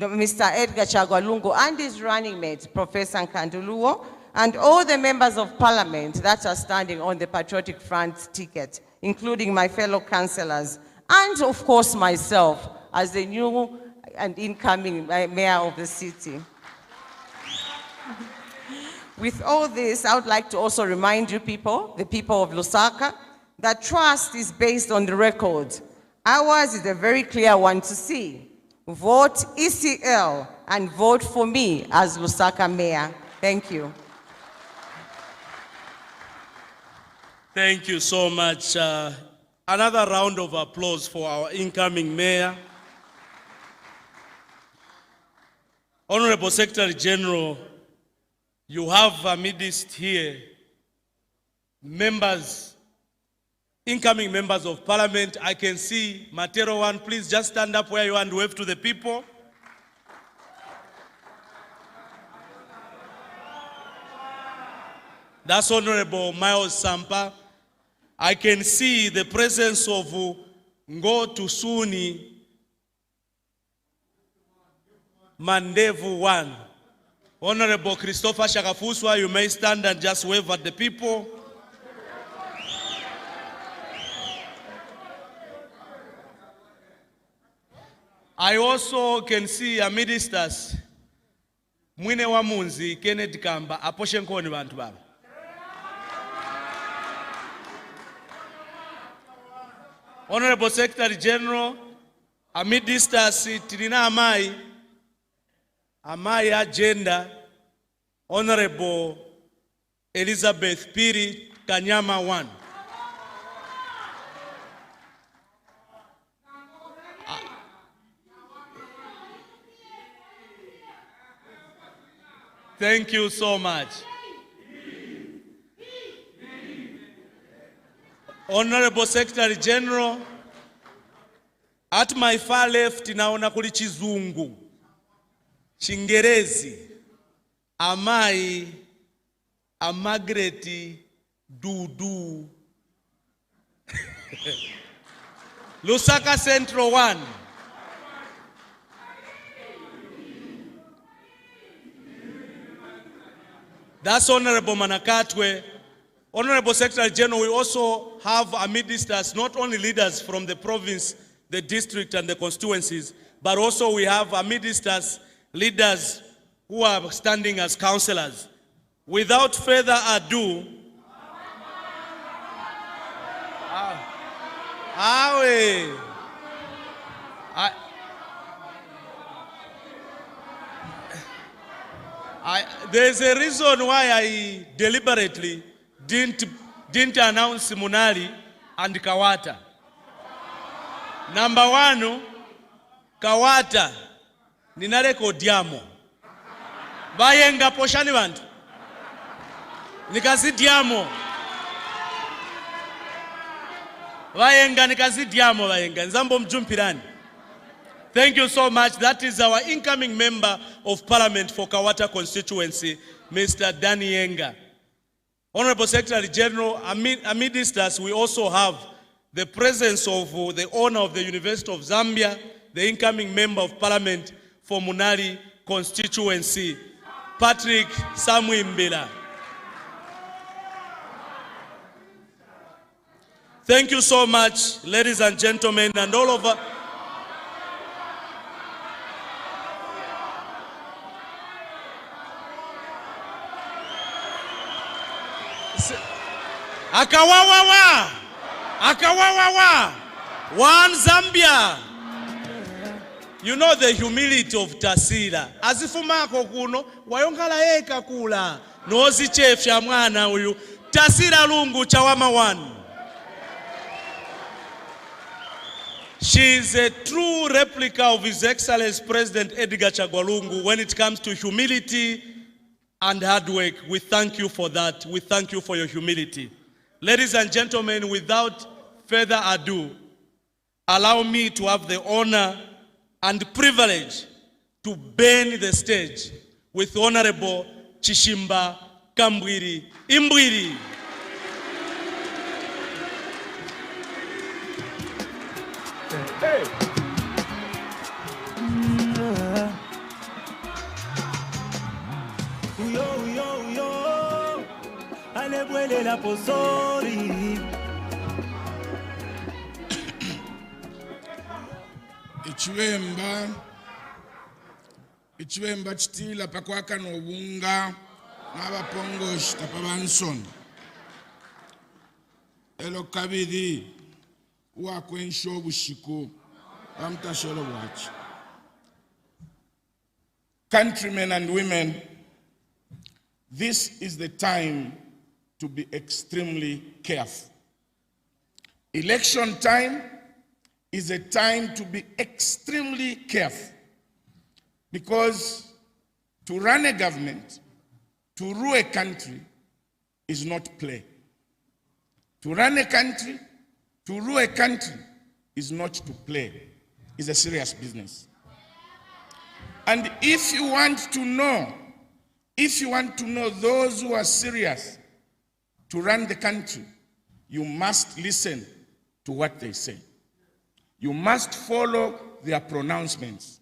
Mr. Edgar Chagwalungu and his running mate, Professor Nkanduluo, and all the members of parliament that are standing on the Patriotic Front ticket, including my fellow councillors, and of course myself as the new and incoming mayor of the city. With all this, I would like to also remind you people, the people of Lusaka, that trust is based on the record. Ours is a very clear one to see. Vote ECL and vote for me as Lusaka mayor. Thank you. Thank you so much. Another round of applause for our incoming mayor. Honorable Secretary General, you have amidst here members, incoming members of parliament. I can see Matero one. Please just stand up where you are and wave to the people. That's Honorable Miles Sampa. I can see the presence of Ngotu Suni Mandevu one. Honorable Christopher Shakafuswa, you may stand and just wave at the people. I also can see amidst us Mwine wa Munzi, Kenneth Kamba, aposhe nkoni bantu baba. Honorable Secretary General, amidst us Tirina Amai agenda, Honorable Elizabeth Piri Kanyama one. Thank you so much. Honorable Secretary General, at my far left naona kuli Chizungu, Chingerezi, Amai, Amagreti, Dudu. Lusaka Central 1. That's Honorable Manakatwe. Honorable Secretary General, we also have amidst us not only leaders from the province, the district and the constituencies, but also we have amidst us leaders who are standing as councillors. Without further ado, there's a reason why I deliberately didn't announce Munali and Kawata. Number one, Kawata, ninareko diamo. Bayenga poshani bantu. Nikazi diamo. Bayenga nikazi diamo bayenga. Nzambo mjumpirani. Thank you so much. That is our incoming member of parliament for Kawata constituency, Mr. Danny Yenga. Honorable Secretary General, amidst us, we also have the presence of the owner of the University of Zambia, the incoming member of parliament for Munali constituency, Patrick Samwimbila. Thank you so much, ladies and gentlemen, and all over. Akawawawa! Akawawawa! One Zambia! You know the humility of Tasira. Azifumako kuno, wayongala eka kula. Nozi chefya mwana uyu. Tasira lungu chawama one. She is a true replica of His Excellency President Edgar Chagwalungu when it comes to humility and hard work. We thank you for that. We thank you for your humility. Ladies and gentlemen, without further ado, allow me to have the honor and privilege to burn the stage with Honorable Chishimba Kambwili Imbwili. Hey. Ichwemba chitila pakwaka nobunga n'abapongoshi tapabansoni. Elo kabiri wakwensho bushiku bamtasholo bwachi. Countrymen and women, this is the time to be extremely careful. Election time is a time to be extremely careful, because to run a government, to rule a country, is not play. To run a country, to rule a country, is not to play. It's a serious business. And if you want to know those who are serious to run the country, you must listen to what they say. You must follow their pronouncements.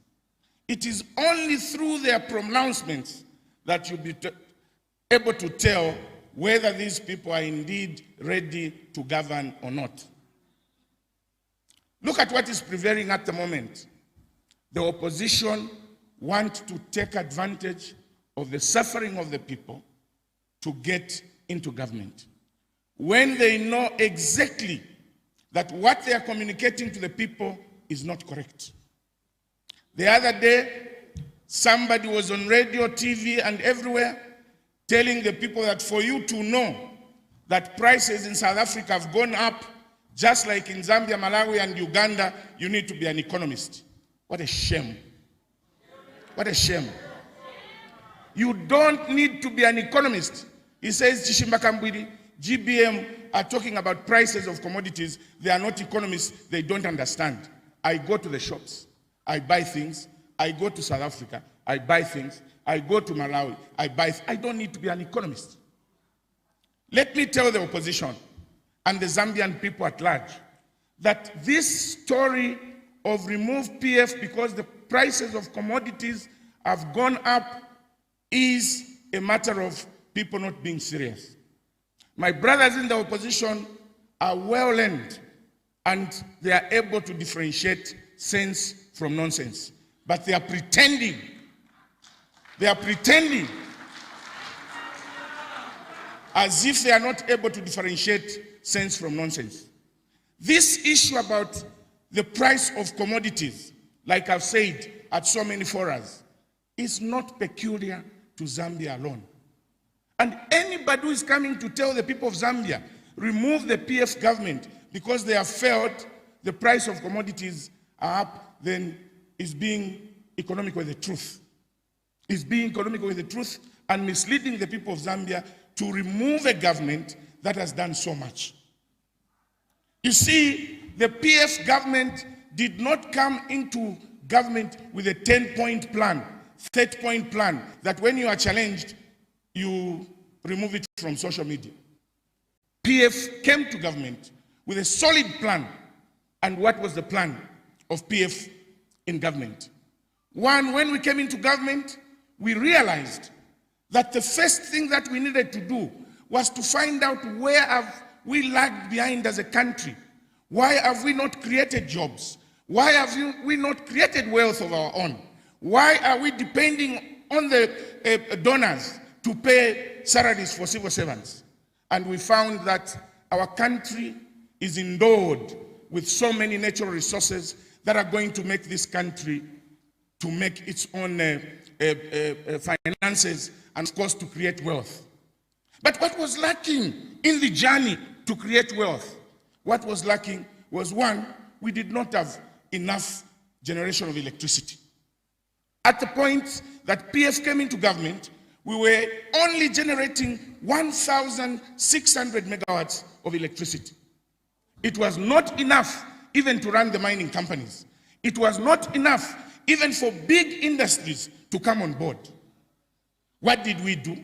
It is only through their pronouncements that you'll be able to tell whether these people are indeed ready to govern or not. Look at what is prevailing at the moment. The opposition want to take advantage of the suffering of the people to get into government, when they know exactly that what they are communicating to the people is not correct. The other day, somebody was on radio, TV, and everywhere telling the people that for you to know that prices in South Africa have gone up, just like in Zambia, Malawi, and Uganda, you need to be an economist. What a shame. What a shame. You don't need to be an economist. He says Chishimba Kambwili, GBM are talking about prices of commodities. They are not economists. They don't understand. I go to the shops. I buy things. I go to South Africa. I buy things. I go to Malawi. I buy. I don't need to be an economist. Let me tell the opposition and the Zambian people at large that this story of remove PF because the prices of commodities have gone up is a matter of people not being serious. My brothers in the opposition are well learned and they are able to differentiate sense from nonsense. But they are pretending. They are pretending as if they are not able to differentiate sense from nonsense. This issue about the price of commodities, like I've said at so many forums, is not peculiar to Zambia alone. And anybody who is coming to tell the people of Zambia, remove the PF government because they have felt the price of commodities are up, then is being economic with the truth. Is being economic with the truth and misleading the people of Zambia to remove a government that has done so much. You see, the PF government did not come into government with a 10-point plan, 30-point plan, that when you are challenged, you remove it from social media. PF came to government with a solid plan. And what was the plan of PF in government? One, when we came into government, we realized that the first thing that we needed to do was to find out where have we lagged behind as a country. Why have we not created jobs? Why have we not created wealth of our own? Why are we depending on the donors to pay salaries for civil servants? And we found that our country is endowed with so many natural resources that are going to make this country to make its own finances and of course to create wealth. But what was lacking in the journey to create wealth? What was lacking was, one, we did not have enough generation of electricity. At the point that PF came into government, we were only generating 1,600 megawatts of electricity. It was not enough even to run the mining companies. It was not enough even for big industries to come on board. What did we do?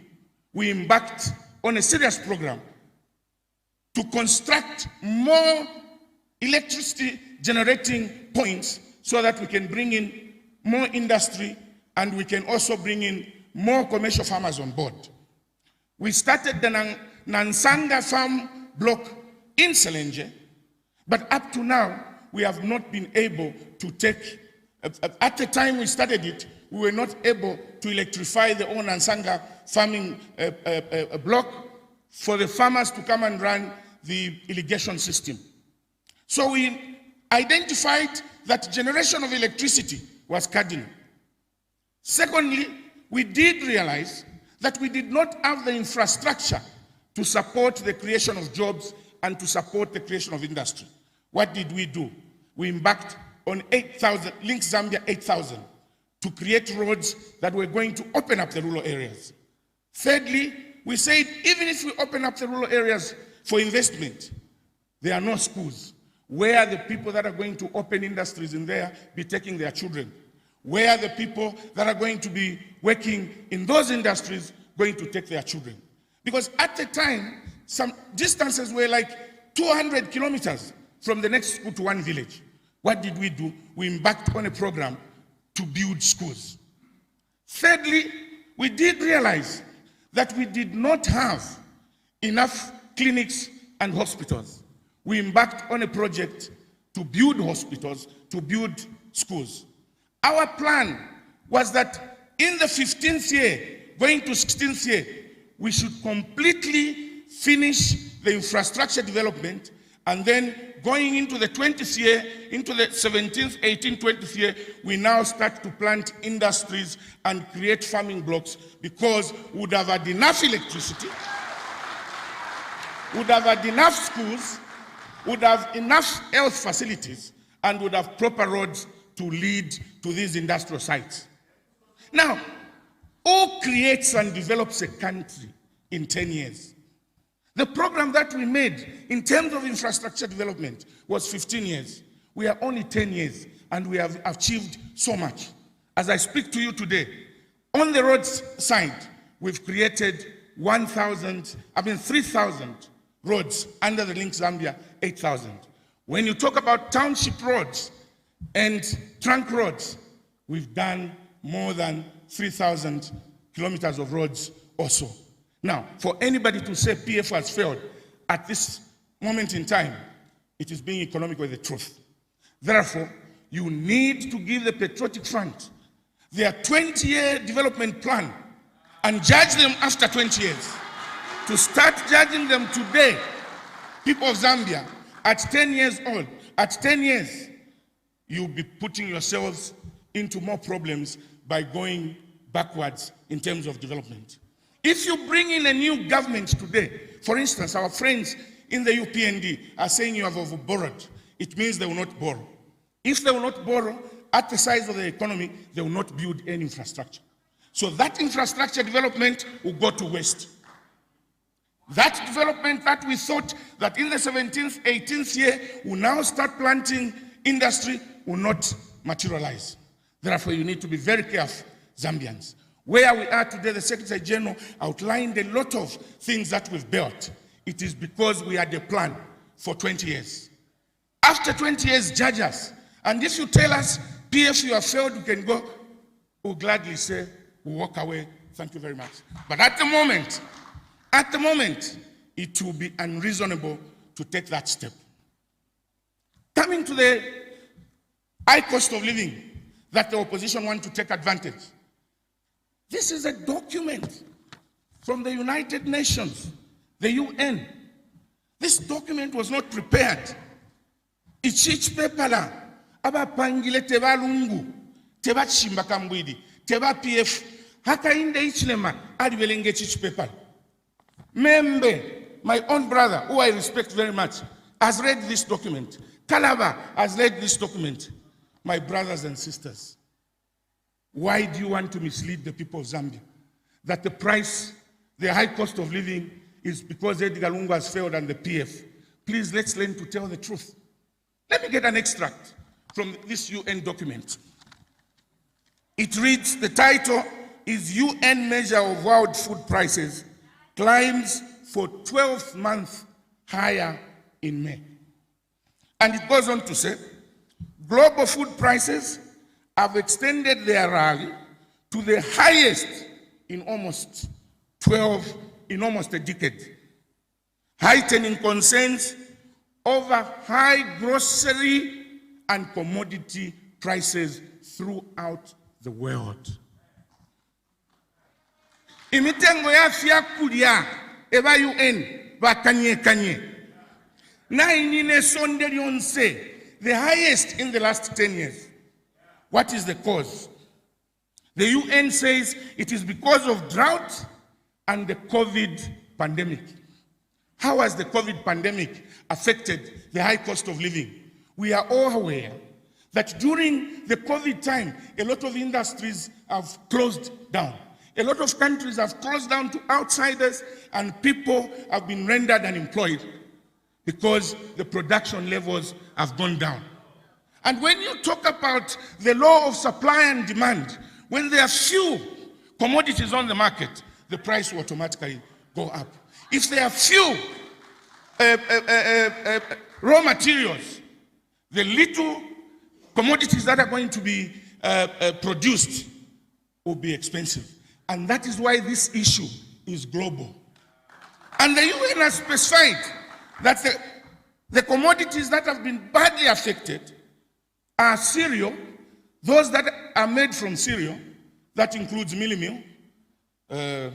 We embarked on a serious program to construct more electricity generating points so that we can bring in more industry and we can also bring in more commercial farmers on board. We started the Nansanga farm block in Selenje, but up to now, we have not been able to take, at the time we started it, we were not able to electrify the old Nansanga farming block for the farmers to come and run the irrigation system. So we identified that generation of electricity was cardinal. Secondly, we did realize that we did not have the infrastructure to support the creation of jobs and to support the creation of industry. What did we do? We embarked on 8,000, Link Zambia 8,000, to create roads that were going to open up the rural areas. Thirdly, we said even if we open up the rural areas for investment, there are no schools. Where are the people that are going to open industries in there be taking their children? Where are the people that are going to be working in those industries going to take their children? Because at the time, some distances were like 200 kilometers from the next school to one village. What did we do? We embarked on a program to build schools. Thirdly, we did realize that we did not have enough clinics and hospitals. We embarked on a project to build hospitals, to build schools. Our plan was that in the 15th year, going to 16th year, we should completely finish the infrastructure development, and then going into the 20th year, into the 17th, 18th, 20th year, we now start to plant industries and create farming blocks, because we would have had enough electricity, would have had enough schools, would have enough health facilities, and would have proper roads to lead to these industrial sites. Now, who creates and develops a country in 10 years? The program that we made in terms of infrastructure development was 15 years. We are only 10 years, and we have achieved so much. As I speak to you today, on the roads side, we've created 3,000 roads under the Link Zambia 8,000. When you talk about township roads and trunk roads, we've done more than 3,000 kilometers of roads also. Now, for anybody to say PF has failed at this moment in time, it is being economic with the truth. Therefore, you need to give the Patriotic Front their 20-year development plan and judge them after 20 years. To start judging them today, people of Zambia, at 10 years old, at 10 years, you'll be putting yourselves into more problems by going backwards in terms of development. If you bring in a new government today, for instance, our friends in the UPND are saying you have overborrowed. It means they will not borrow. If they will not borrow, at the size of the economy, they will not build any infrastructure. So that infrastructure development will go to waste. That development that we thought that in the 17th, 18th year will now start planting industry will not materialize. Therefore, you need to be very careful, Zambians. Where we are today, the Secretary General outlined a lot of things that we've built. It is because we had a plan for 20 years. After 20 years, judge us. And if you tell us, PF, you have failed, you can go, we'll gladly say, we'll walk away. Thank you very much. But at the moment, it will be unreasonable to take that step. Coming to the high cost of living that the opposition want to take advantage. This is a document from the United Nations, the UN. This document was not prepared. Ichichi pepala abapangile teba lungu, teba Chishimba Kambwili, teba PF, haka inde ichlema adibelenge chichi pepala. Membe, my own brother, who I respect very much, has read this document. Kalaba has read this document. My brothers and sisters, why do you want to mislead the people of Zambia? That the price, the high cost of living is because Edgar Lungu has failed and the PF. Please, let's learn to tell the truth. Let me get an extract from this UN document. It reads, the title is UN Measure of World Food Prices Climbs for 12th month higher in May. And it goes on to say, global food prices have extended their rally to the highest in almost a decade. heightening concerns over high grocery and commodity prices throughout the world. Imitengo ya fyakulya eba UN bakanye. Na inine sonde lyonse, the highest in the last 10 years. What is the cause? The UN says it is because of drought and the COVID pandemic. How has the COVID pandemic affected the high cost of living? We are all aware that during the COVID time, a lot of industries have closed down. A lot of countries have closed down to outsiders, and people have been rendered unemployed because the production levels have gone down. And when you talk about the law of supply and demand, when there are few commodities on the market, the price will automatically go up. If there are few raw materials, the little commodities that are going to be produced will be expensive. And that is why this issue is global. And the UN has specified that the commodities that have been badly affected are cereal, those that are made from cereal, that includes mealie meal,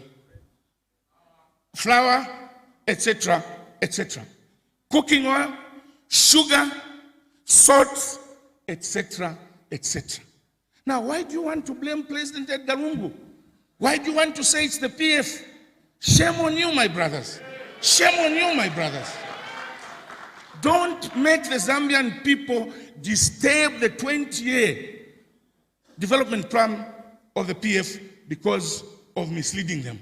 flour, etc., etc. Cooking oil, sugar, salt, etc., etc. Now, why do you want to blame President Edgar Lungu? Why do you want to say it's the PF? Shame on you, my brothers. Shame on you, my brothers. Don't make the Zambian people disturb the 20-year development plan of the PF because of misleading them.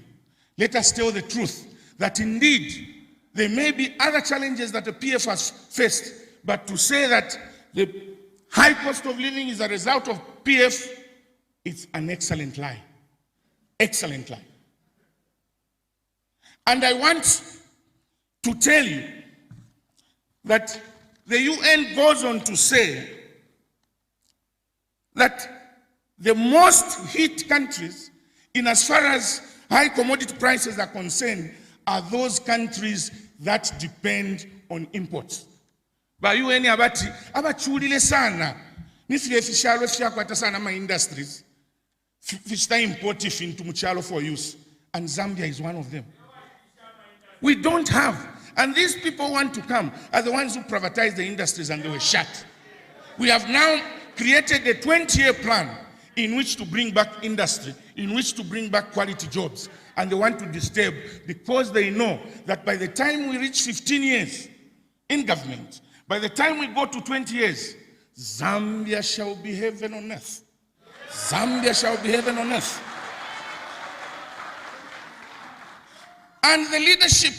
Let us tell the truth that indeed there may be other challenges that the PF has faced, but to say that the high cost of living is a result of PF, it's an excellent lie. Excellent lie. And I want to tell you that the UN goes on to say that the most hit countries in as far as high commodity prices are concerned are those countries that depend on imports. Ba UN abachulile sana nifike fishalo fyakwata sana ma industries fishta import into muchalo for use, and Zambia is one of them. We don't have, and these people want to come are the ones who privatized the industries and they were shut. We have now created a 20-year plan in which to bring back industry, in which to bring back quality jobs, and they want to disturb because they know that by the time we reach 15 years in government, by the time we go to 20 years, Zambia shall be heaven on earth. Zambia shall be heaven on earth. And the leadership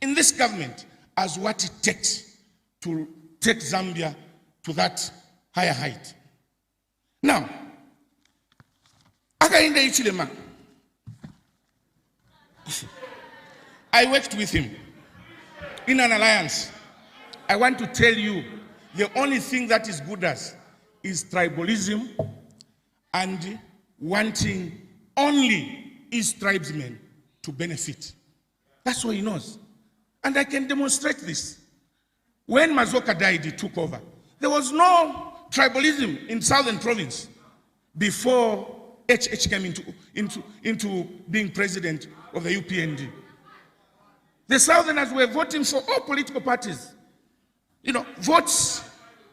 in this government has what it takes to take Zambia to that higher height. Now, Akainde Ichilema, I worked with him in an alliance. I want to tell you, the only thing that is good as is tribalism and wanting only his tribesmen to benefit. That's what he knows. And I can demonstrate this. When Mazoka died, he took over. There was no tribalism in Southern Province before HH came into being president of the UPND. The Southerners were voting for all political parties. You know, votes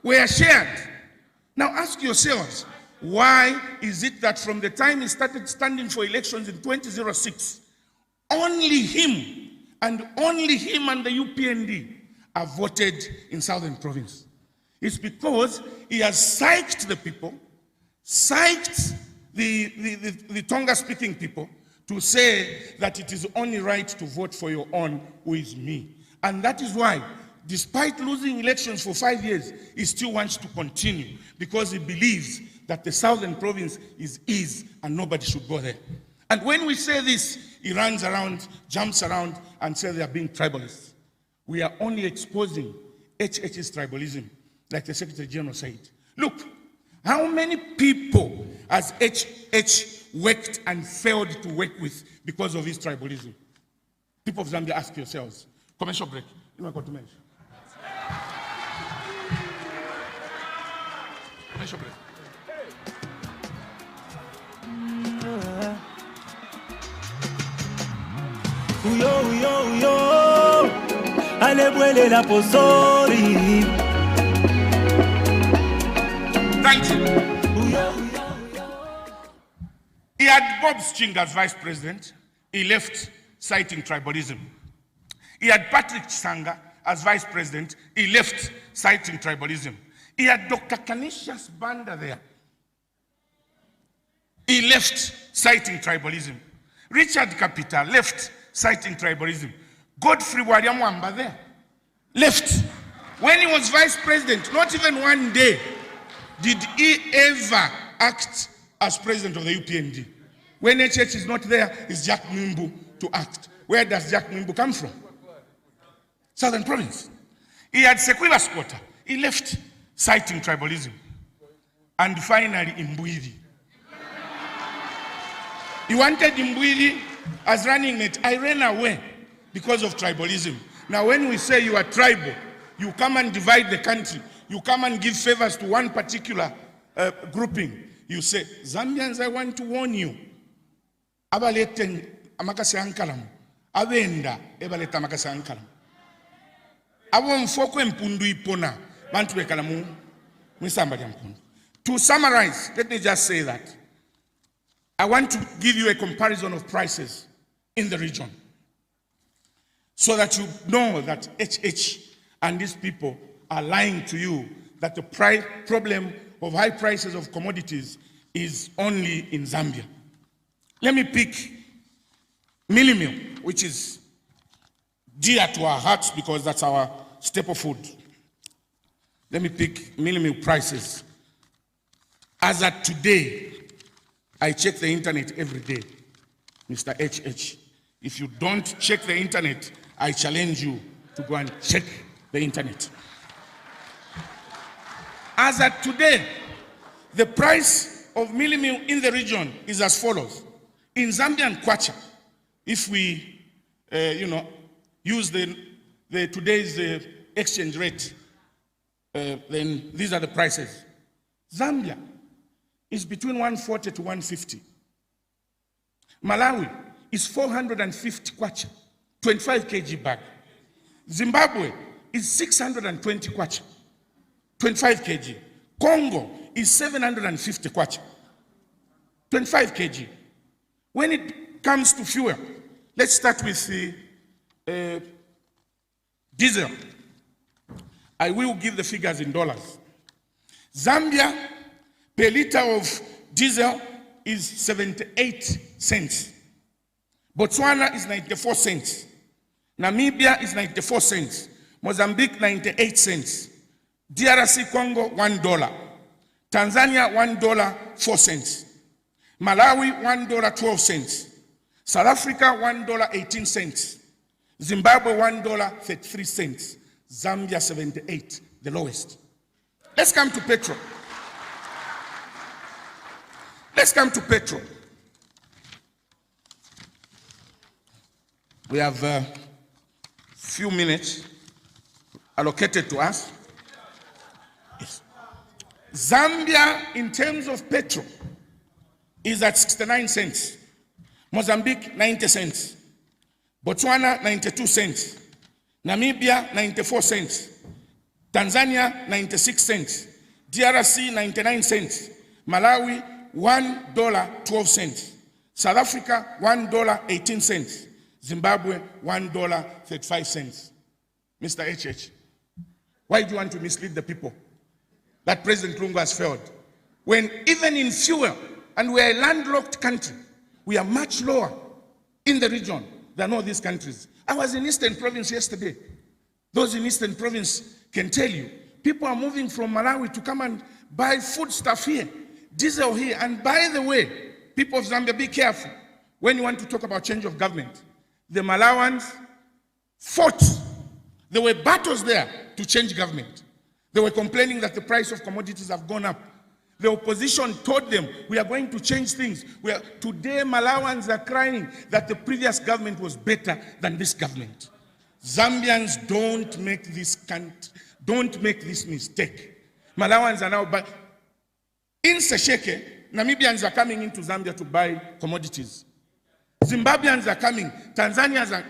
were shared. Now ask yourselves, why is it that from the time he started standing for elections in 2006, only him and the UPND are voted in Southern Province? It's because he has psyched the people, psyched the Tonga-speaking people to say that it is only right to vote for your own, who is me. And that is why, despite losing elections for 5 years, he still wants to continue because he believes that the Southern Province is his and nobody should go there. And when we say this, he runs around, jumps around, and says they are being tribalists. We are only exposing HH's tribalism, like the Secretary General said. Look, how many people has HH worked and failed to work with because of his tribalism? People of Zambia, ask yourselves. Commercial break. Commercial break. Uyo, alebwele la posori. Thank you. He had Bob Sting as vice president. He left citing tribalism. He had Patrick Sanga as vice president. He left citing tribalism. He had Dr. Canisius Banda there. He left citing tribalism. Richard Kapita left citing tribalism. Geoffrey Bwalya Mwamba there left. When he was vice president, not even one day did he ever act as president of the UPND. When HH is not there, it's Jack Mwimbu to act. Where does Jack Mwimbu come from? Southern Province. He had Sekwila Squatter. He left citing tribalism. And finally, Mbwili. He wanted Mbwili as running mate. I ran away because of tribalism. Now, when we say you are tribal, you come and divide the country. You come and give favors to one particular grouping. You say, Zambians, I want to warn you. Abalete amakasi ankalamu. Abenda ebaleta amakasi ankalamu. Abo mfoko mpundu ipona. Bantu bekalamu. Mwisamba mpundu. To summarize, let me just say that I want to give you a comparison of prices in the region so that you know that HH and these people are lying to you that the problem of high prices of commodities is only in Zambia. Let me pick millimil, which is dear to our hearts because that's our staple food. Let me pick millimil prices. As at today, I check the internet every day, Mr. HH. If you don't check the internet, I challenge you to go and check the internet. As at today, the price of millimil in the region is as follows. In Zambian kwacha, if we, use today's exchange rate, then these are the prices. Zambia is between 140 to 150. Malawi is 450 kwacha, 25 kg bag. Zimbabwe is 620 kwacha, 25 kg. Congo is 750 kwacha, 25 kg. When it comes to fuel, let's start with the diesel. I will give the figures in dollars. Zambia, per liter of diesel is 78 cents. Botswana is 94 cents. Namibia is 94 cents. Mozambique, 98 cents. DRC Congo, $1. Tanzania, $1, 4 cents. Malawi, $1, 12 cents. South Africa, $1, 18 cents. Zimbabwe, $1, 33 cents. Zambia, 78, the lowest. Let's come to petrol. Let's come to petrol. We have a few minutes allocated to us. Yes. Zambia, in terms of petrol, is at 69 cents. Mozambique, 90 cents. Botswana, 92 cents. Namibia, 94 cents. Tanzania, 96 cents. DRC, 99 cents. Malawi, $1, 12 cents. South Africa, $1, 18 cents. Zimbabwe, $1, 35 cents. Mr. HH, why do you want to mislead the people that President Lungu has failed? When even in fuel, and we are a landlocked country, we are much lower in the region than all these countries. I was in Eastern Province yesterday. Those in Eastern Province can tell you, people are moving from Malawi to come and buy food stuff here, diesel here. And by the way, people of Zambia, be careful when you want to talk about change of government. The Malawans fought. There were battles there to change government. They were complaining that the price of commodities have gone up. The opposition told them, we are going to change things. Today, Malawans are crying that the previous government was better than this government. Zambians don't make this mistake. Malawans are now in Sesheke, Namibians are coming into Zambia to buy commodities. Zimbabweans are coming, Tanzanians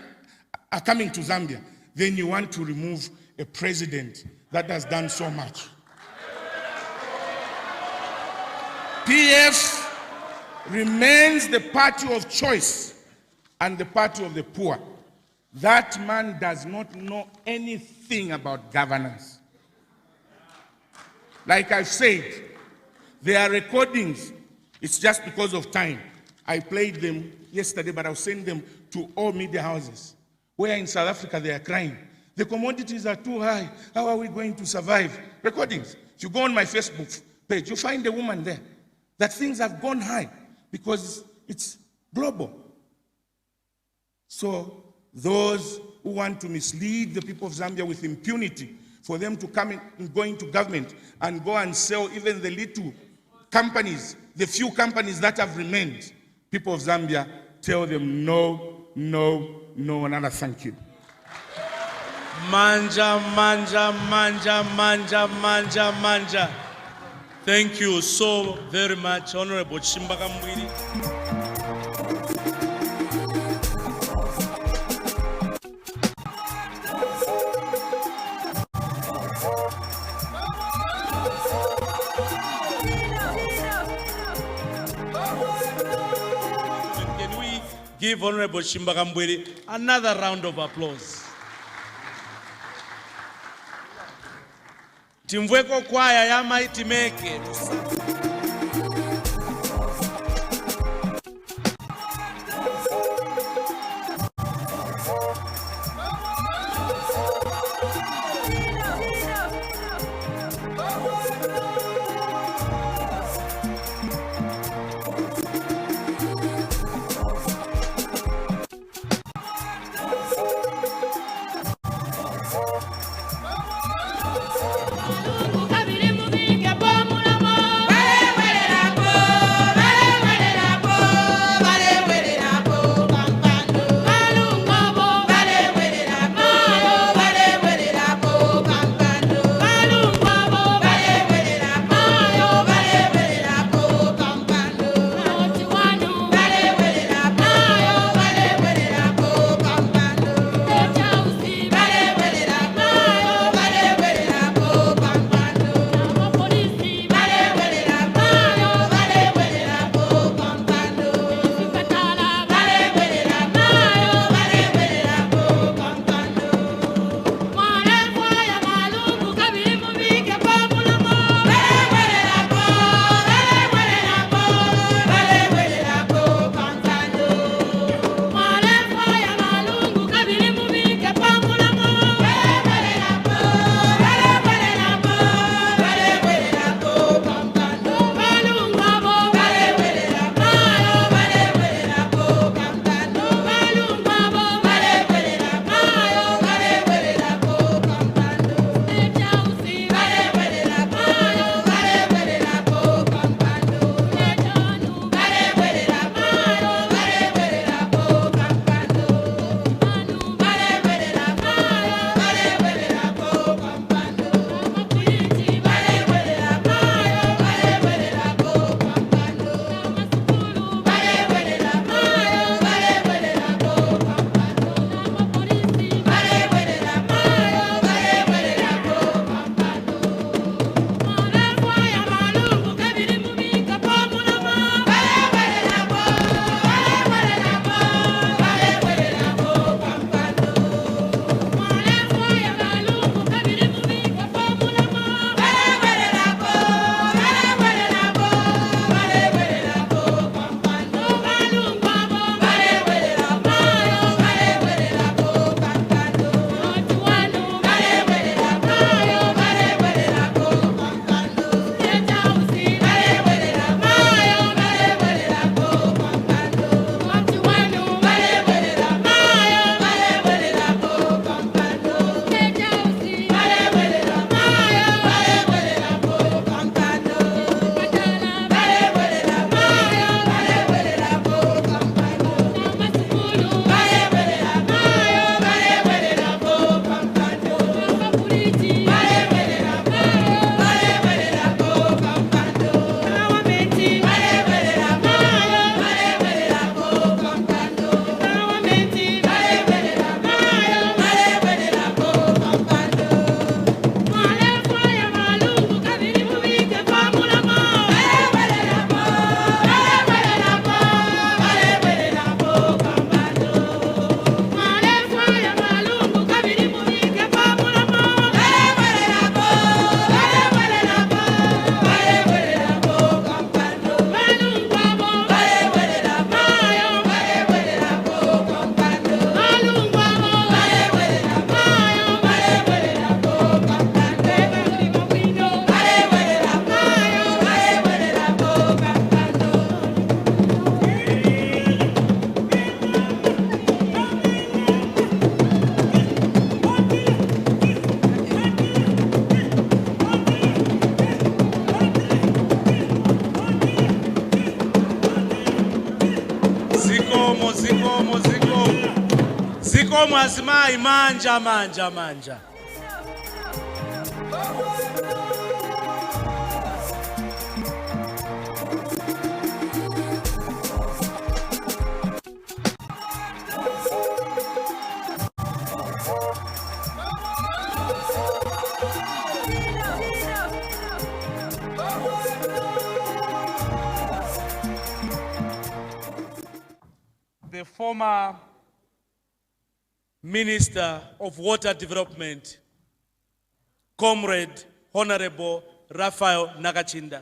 are coming to Zambia. Then you want to remove a president that has done so much. PF remains the party of choice and the party of the poor. That man does not know anything about governance. Like I've said, there are recordings. It's just because of time. I played them yesterday, but I'll send them to all media houses. Where in South Africa they are crying. The commodities are too high. How are we going to survive? Recordings. If you go on my Facebook page, you find a woman there. That things have gone high because it's global. So those who want to mislead the people of Zambia with impunity, for them to come in and go into government and go and sell even the little companies, the few companies that have remained, people of Zambia, tell them no, no, no, another thank you. Manja, manja, manja, manja, manja, manja. Thank you so very much, Honorable Chishimba Kambwili. Can we give Honorable Chishimba Kambwili another round of applause? Timvweko kwaya ya Mighty Meke. Hey! ifomu azimayi manja manja manja. The former Minister of Water Development, Comrade Honorable Raphael Nakachinda.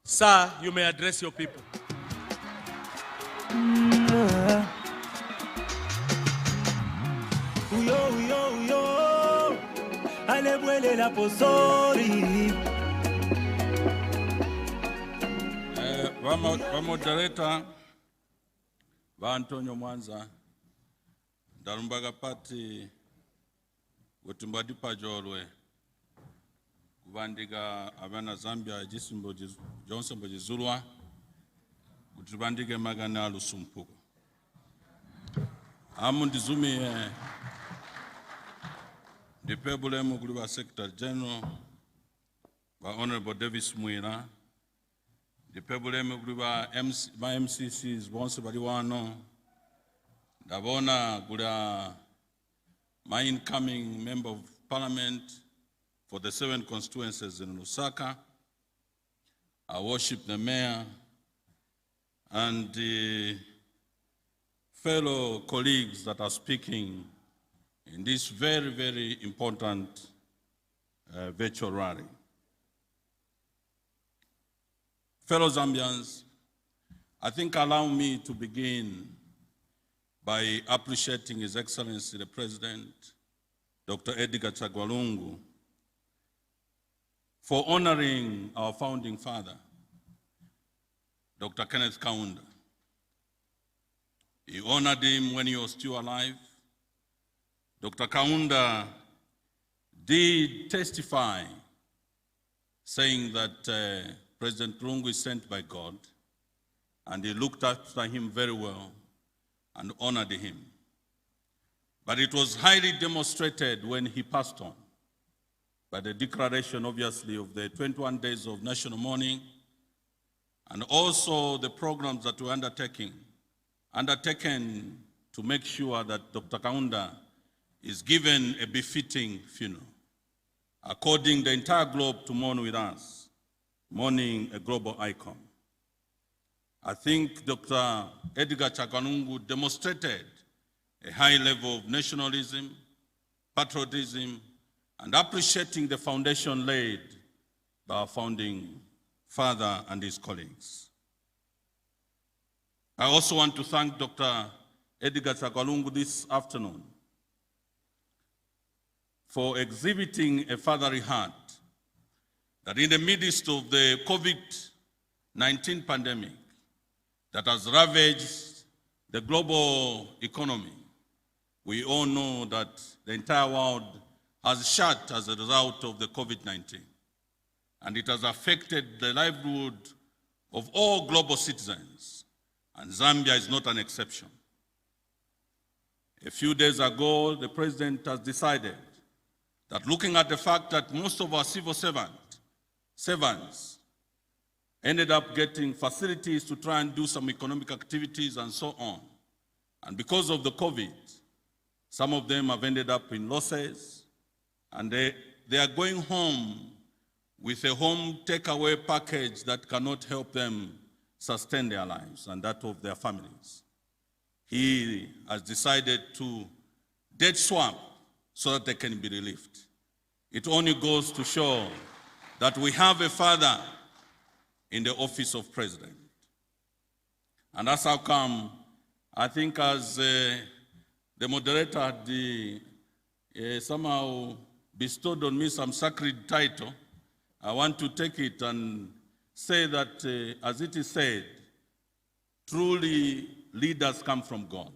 Sir, you may address your people. Moderator Antonio Mwanza Darumbaga Party Wotumbadi Pajolwe Kubandiga Abana Zambia Jisimbo Johnson Bojizulwa Kutubandiga Magana Lusumpuko Amundizumi the Pebulemu Gluba Secretary General by Honorable Davies Mwila, the Pebulemu Gluba my MCCs Bonse Baliwano, Davona Gula, my incoming Member of Parliament for the 7 constituencies in Lusaka. I worship the Mayor and the fellow colleagues that are speaking in this very, very important virtual rally. Fellow Zambians, I think allow me to begin by appreciating His Excellency the President, Dr. Edgar Chagwa, for honoring our founding father, Dr. Kenneth Kaunda. He honored him when he was still alive. Dr. Kaunda did testify, saying that President Lungu is sent by God, and he looked after him very well and honored him. But it was highly demonstrated when he passed on by the declaration, obviously, of the 21 days of national mourning, and also the programs that were undertaken to make sure that Dr. Kaunda is given a befitting funeral, according the entire globe to mourn with us, mourning a global icon. I think Dr. Edgar Chagwa demonstrated a high level of nationalism, patriotism, and appreciating the foundation laid by our founding father and his colleagues. I also want to thank Dr. Edgar Chagwa this afternoon for exhibiting a fatherly heart that in the midst of the COVID-19 pandemic that has ravaged the global economy, we all know that the entire world has shut as a result of the COVID-19, and it has affected the livelihood of all global citizens, and Zambia is not an exception. A few days ago, the President has decided that looking at the fact that most of our civil servants ended up getting facilities to try and do some economic activities and so on, and because of the COVID, some of them have ended up in losses, and they are going home with a home takeaway package that cannot help them sustain their lives and that of their families. He has decided to debt swap so that they can be relieved. It only goes to show that we have a father in the office of president. And that's how come, I think as the moderator had somehow bestowed on me some sacred title, I want to take it and say that, as it is said, truly leaders come from God.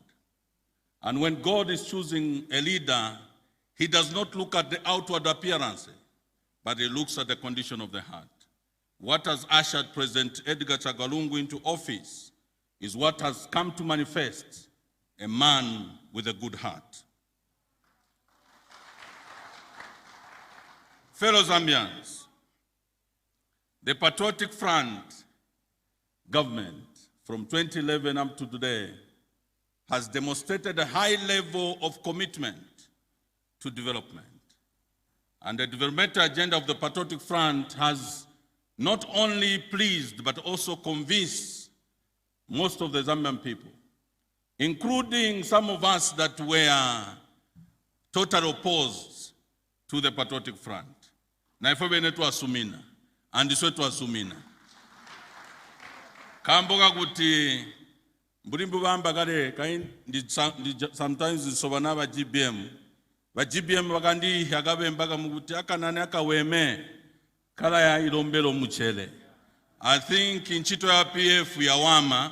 And when God is choosing a leader, He does not look at the outward appearance, but He looks at the condition of the heart. What has ushered President Edgar Chagwa into office is what has come to manifest a man with a good heart. Fellow Zambians, the Patriotic Front government from 2011 up to today has demonstrated a high level of commitment to development. And the developmental agenda of the Patriotic Front has not only pleased but also convinced most of the Zambian people, including some of us that were totally opposed to the Patriotic Front. Na ifo bene twasumina, andiswe twasumina. Kamboga kuti mbulimbu bamba kale sometimes nsobana ba GBM. Ba GBM bakandi yakabe mpaka mukuti akanane akaweme kala ya ilombelo muchele. I think inchito ya PF ya wama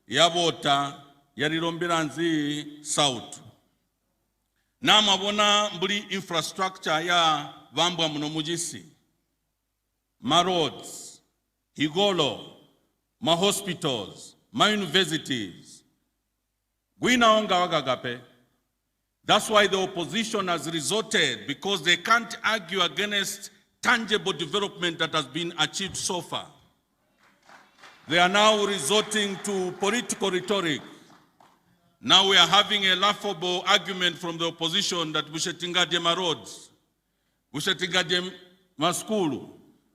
yabota yalilombela nzi South. Na mabona mbuli infrastructure ya vambwa muno mujisi. Ma roads, higolo, ma hospitals, ma universities. Gwina onga wagagape. That's why the opposition has resorted, because they can't argue against tangible development that has been achieved so far. They are now resorting to political rhetoric. Now we are having a laughable argument from the opposition that we should tingadie ma roads, we should tingadie ma skulu,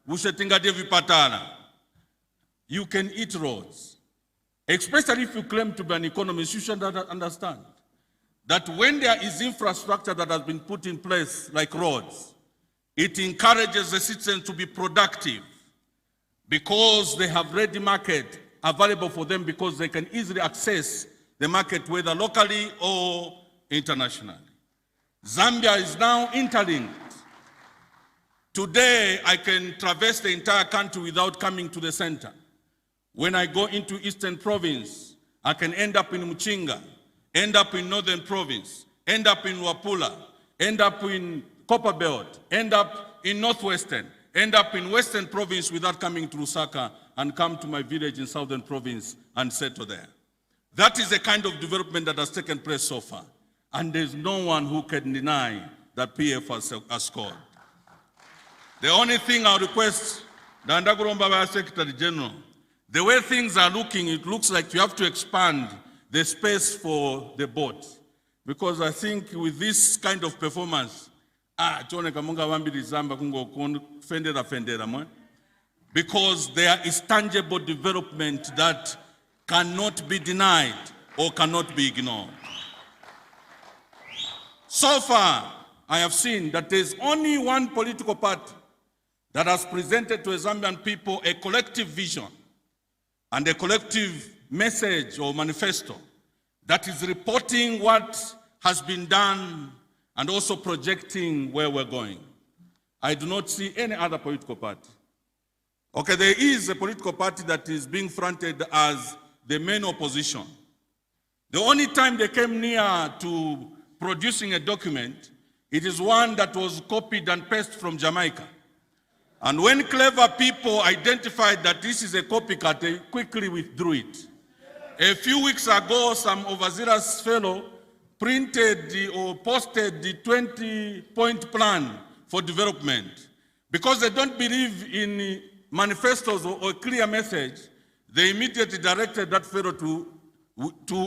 we should tingadie vipatala. You can eat roads. Especially if you claim to be an economist, you should understand that when there is infrastructure that has been put in place, like roads, it encourages the citizens to be productive because they have ready market available for them, because they can easily access the market, whether locally or internationally. Zambia is now interlinked. Today, I can traverse the entire country without coming to the center. When I go into Eastern Province, I can end up in Muchinga, end up in Northern Province, end up in Wapula, end up in Copperbelt, end up in Northwestern, end up in Western Province without coming to Lusaka, and come to my village in Southern Province and settle there. That is the kind of development that has taken place so far. And there's no one who can deny that PF has scored. The only thing I request, the Ndaguromba Secretary General, the way things are looking, it looks like you have to expand the space for the boat. Because I think with this kind of performance, because there is tangible development that cannot be denied or cannot be ignored. So far, I have seen that there is only one political party that has presented to the Zambian people a collective vision and a collective message or manifesto that is reporting what has been done and also projecting where we're going. I do not see any other political party. Okay, there is a political party that is being fronted as the main opposition. The only time they came near to producing a document, it is one that was copied and pasted from Jamaica. And when clever people identified that this is a copycat, they quickly withdrew it. A few weeks ago, some overzealous fellow printed or posted the 20-point plan for development. Because they don't believe in manifestos or a clear message, they immediately directed that fellow to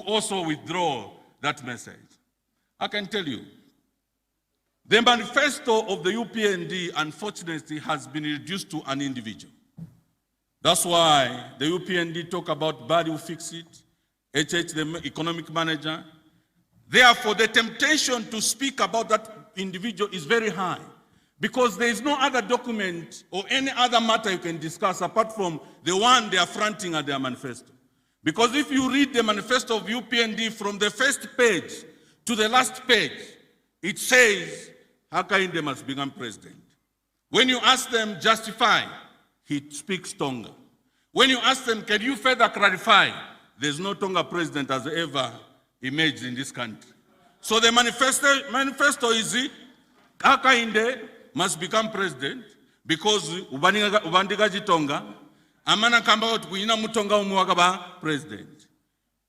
also withdraw that message. I can tell you, the manifesto of the UPND, unfortunately, has been reduced to an individual. That's why the UPND talk about Bari who fix it, HH, the economic manager. Therefore, the temptation to speak about that individual is very high, because there is no other document or any other matter you can discuss apart from the one they are fronting at their manifesto. Because if you read the manifesto of UPND from the first page to the last page, it says Hakainde must become president. When you ask them justify, he speaks Tonga. When you ask them, can you further clarify, there's no Tonga president has ever emerged in this country. So the manifesto is Hakainde must become president because ubandiga Tonga, amana kamba kuina mutonga umuwakaba president.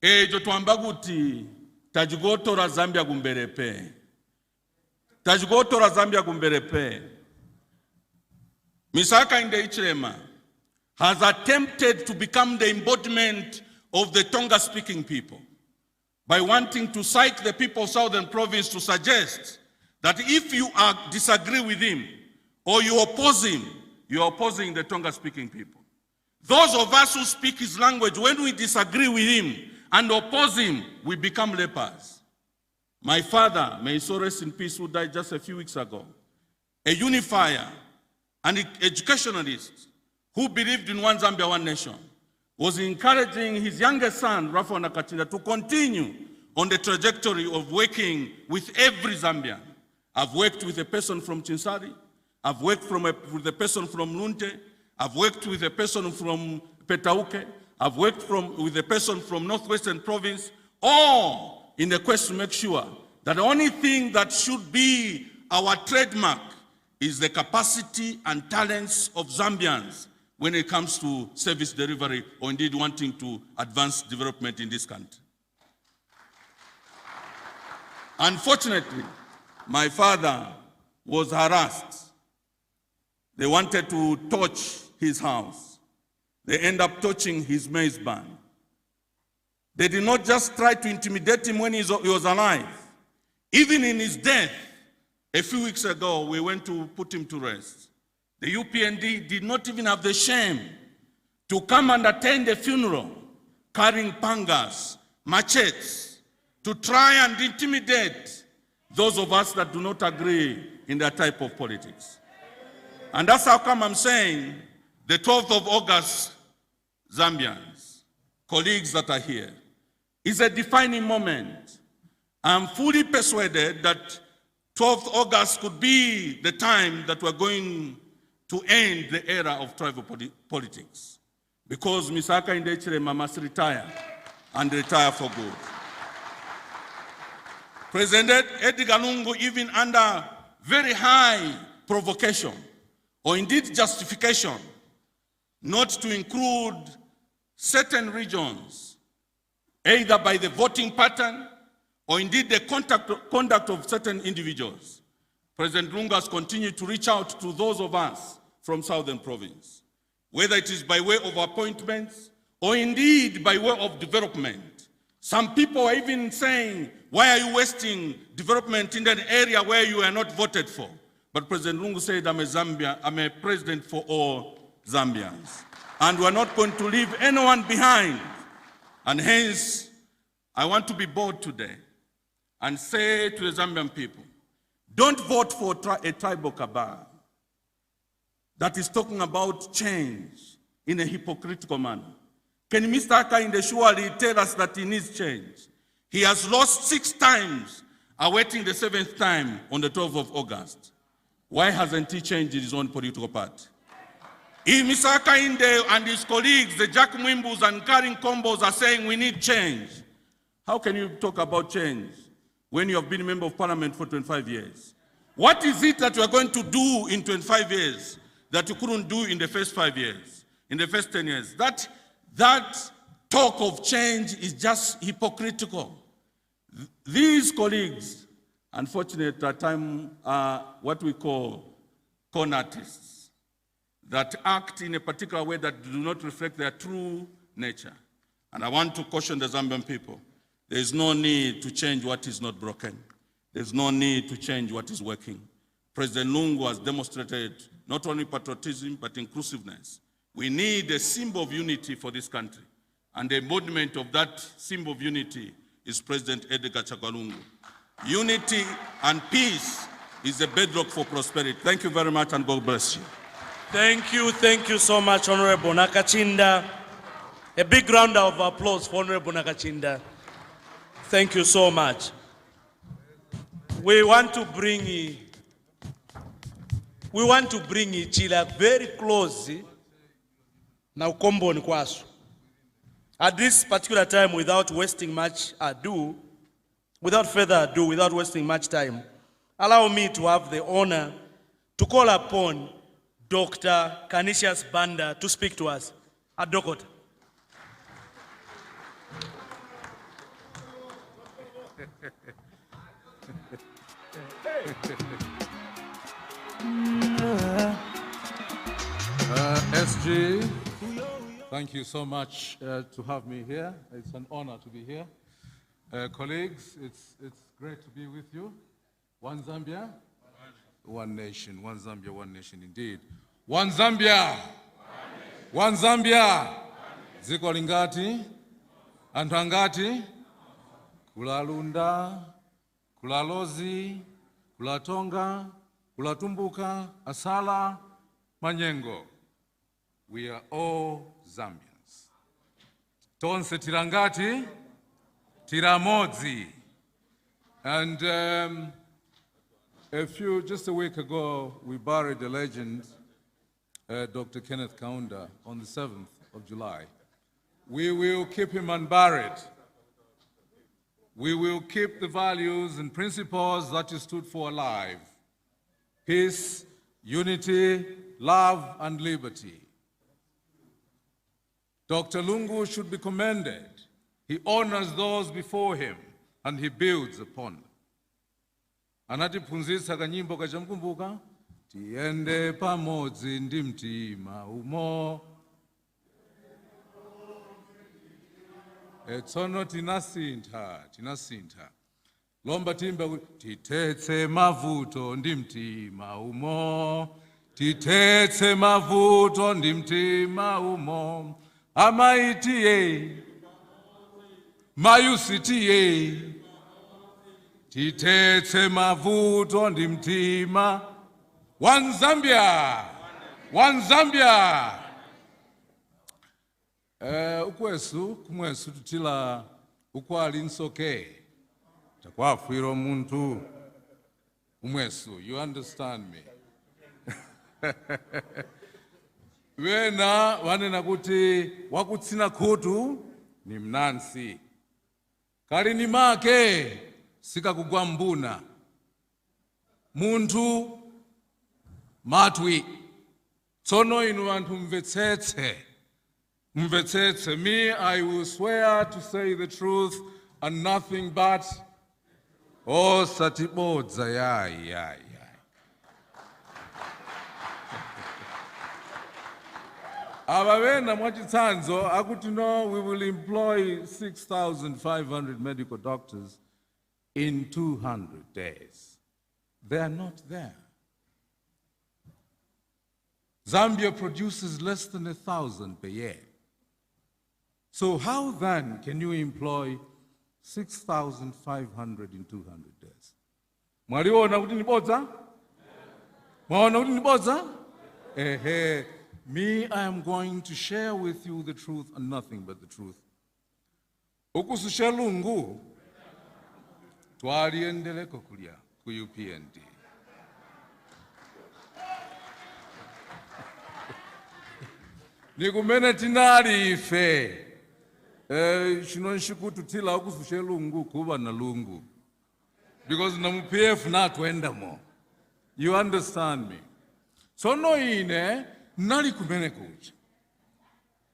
Ejo tuambaguti tajugotora Zambia gumberepe. Tajugotora Zambia gumberepe. Mr. Hakainde Hichilema has attempted to become the embodiment of the Tonga-speaking people by wanting to cite the people of Southern Province to suggest that if you disagree with him or you oppose him, you are opposing the Tonga-speaking people. Those of us who speak his language, when we disagree with him and oppose him, we become lepers. My father, may he so rest in peace, who died just a few weeks ago, a unifier and educationalist who believed in one Zambia, one nation, was encouraging his youngest son, Raphael Nakachinda, to continue on the trajectory of working with every Zambian. I've worked with a person from Chinsari, I've worked with a person from Lunte, I've worked with a person from Petauke, I've worked with a person from Northwestern Province, all in the quest to make sure that the only thing that should be our trademark is the capacity and talents of Zambians when it comes to service delivery or indeed wanting to advance development in this country. Unfortunately, my father was harassed. They wanted to torch his house. They ended up torching his maize barn. They did not just try to intimidate him when he was alive. Even in his death, a few weeks ago, we went to put him to rest. The UPND did not even have the shame to come and attend the funeral, carrying pangas, machetes, to try and intimidate those of us that do not agree in that type of politics. And that's how come I'm saying the 12th of August, Zambians, colleagues that are here, is a defining moment. I'm fully persuaded that 12th August could be the time that we're going to end the era of tribal politics. Because Mr. Hakainde Hichilema must retire, and retire for good. President Edgar Lungu, even under very high provocation, or indeed justification, not to include certain regions, either by the voting pattern, or indeed the conduct of certain individuals. President Lungu has continued to reach out to those of us from Southern Province, whether it is by way of appointments or indeed by way of development. Some people are even saying, why are you wasting development in an area where you are not voted for? But President Lungu said, I'm a president for all Zambians. And we're not going to leave anyone behind. And hence, I want to be bold today and say to the Zambian people, don't vote for a tribal cabal that is talking about change in a hypocritical manner. Can Mr. Hakainde surely tell us that he needs change? He has lost 6 times, awaiting the 7th time on the 12th of August. Why hasn't he changed his own political party? If Mr. Hakainde and his colleagues, the Jack Mwimbus and Karen Combos, are saying we need change, how can you talk about change when you have been a member of parliament for 25 years? What is it that you are going to do in 25 years that you couldn't do in the first 5 years, in the first 10 years? That talk of change is just hypocritical. These colleagues, unfortunately, at times are what we call con artists that act in a particular way that do not reflect their true nature. And I want to caution the Zambian people. There is no need to change what is not broken. There's no need to change what is working. President Lungu has demonstrated not only patriotism, but inclusiveness. We need a symbol of unity for this country. And the embodiment of that symbol of unity is President Edgar Chagwa. Unity and peace is the bedrock for prosperity. Thank you very much, and God bless you. Thank you so much, Honorable Nakachinda. A big round of applause for Honorable Nakachinda. Thank you so much. We want to bring Chila very close now komboni kwaso. At this particular time, without wasting much ado, without wasting much time, allow me to have the honor to call upon Dr. Canisius Banda to speak to us at Dokota. SG, thank you so much to have me here. It's an honor to be here. Colleagues, it's great to be with you. One Zambia, one nation. One Zambia, one nation indeed. One Zambia, one Zambia. Ziko lingati, anthu angati, kulalunda, kulalozi, kulatonga, kulatumbuka, asala, manyengo. We are all Zambians. Tonse tirangati, tiramodzi. And just a week ago, we buried a legend, Dr. Kenneth Kaunda, on the 7th of July. We will keep him unburied. We will keep the values and principles that he stood for alive. Peace, unity, love, and liberty. Dr. Lungu should be commended. He honors those before him, and he builds upon them. Anatiphunzitsa kanyimbo kachamkumbuka, tiende pamodzi ndi mtima umo. Tsono tinasintha. Lomba timba titetse mavuto ndi mtima umo. Titetse mavuto ndi mtima umo. Amaitiye, mayusitiye. Titetse mavuto ndi mtima. One Zambia, one Zambia. Kumwesu tutila ukwali nsoke. Takwafwiro muntu. Umwesu, you understand me. Wena wanena kuti wakutsina khutu ni mnansi. Kalini make sikakugwa mbuna. Muntu matwi. Tsono inu anthu mvetsetse. Mvetsetse. Me, I will swear to say the truth and nothing but satibodza yai. Abavena mwachitsanzo akuti no, we will employ 6,500 medical doctors in 200 days. They are not there. Zambia produces less than 1,000 per year. So how then can you employ 6,500 in 200 days? Mwaliona kuti nibodza? Mwaona kuti nibodza? Me, I am going to share with you the truth and nothing but the truth. Ukususha lungu, twaliendele kokulya ku UPND. Nikumene tinali ife. Shinonshiku tutila ukususha lungu kuba na lungu. Because na PF natuenda mo. You understand me? So no ine, nali kumene kucha.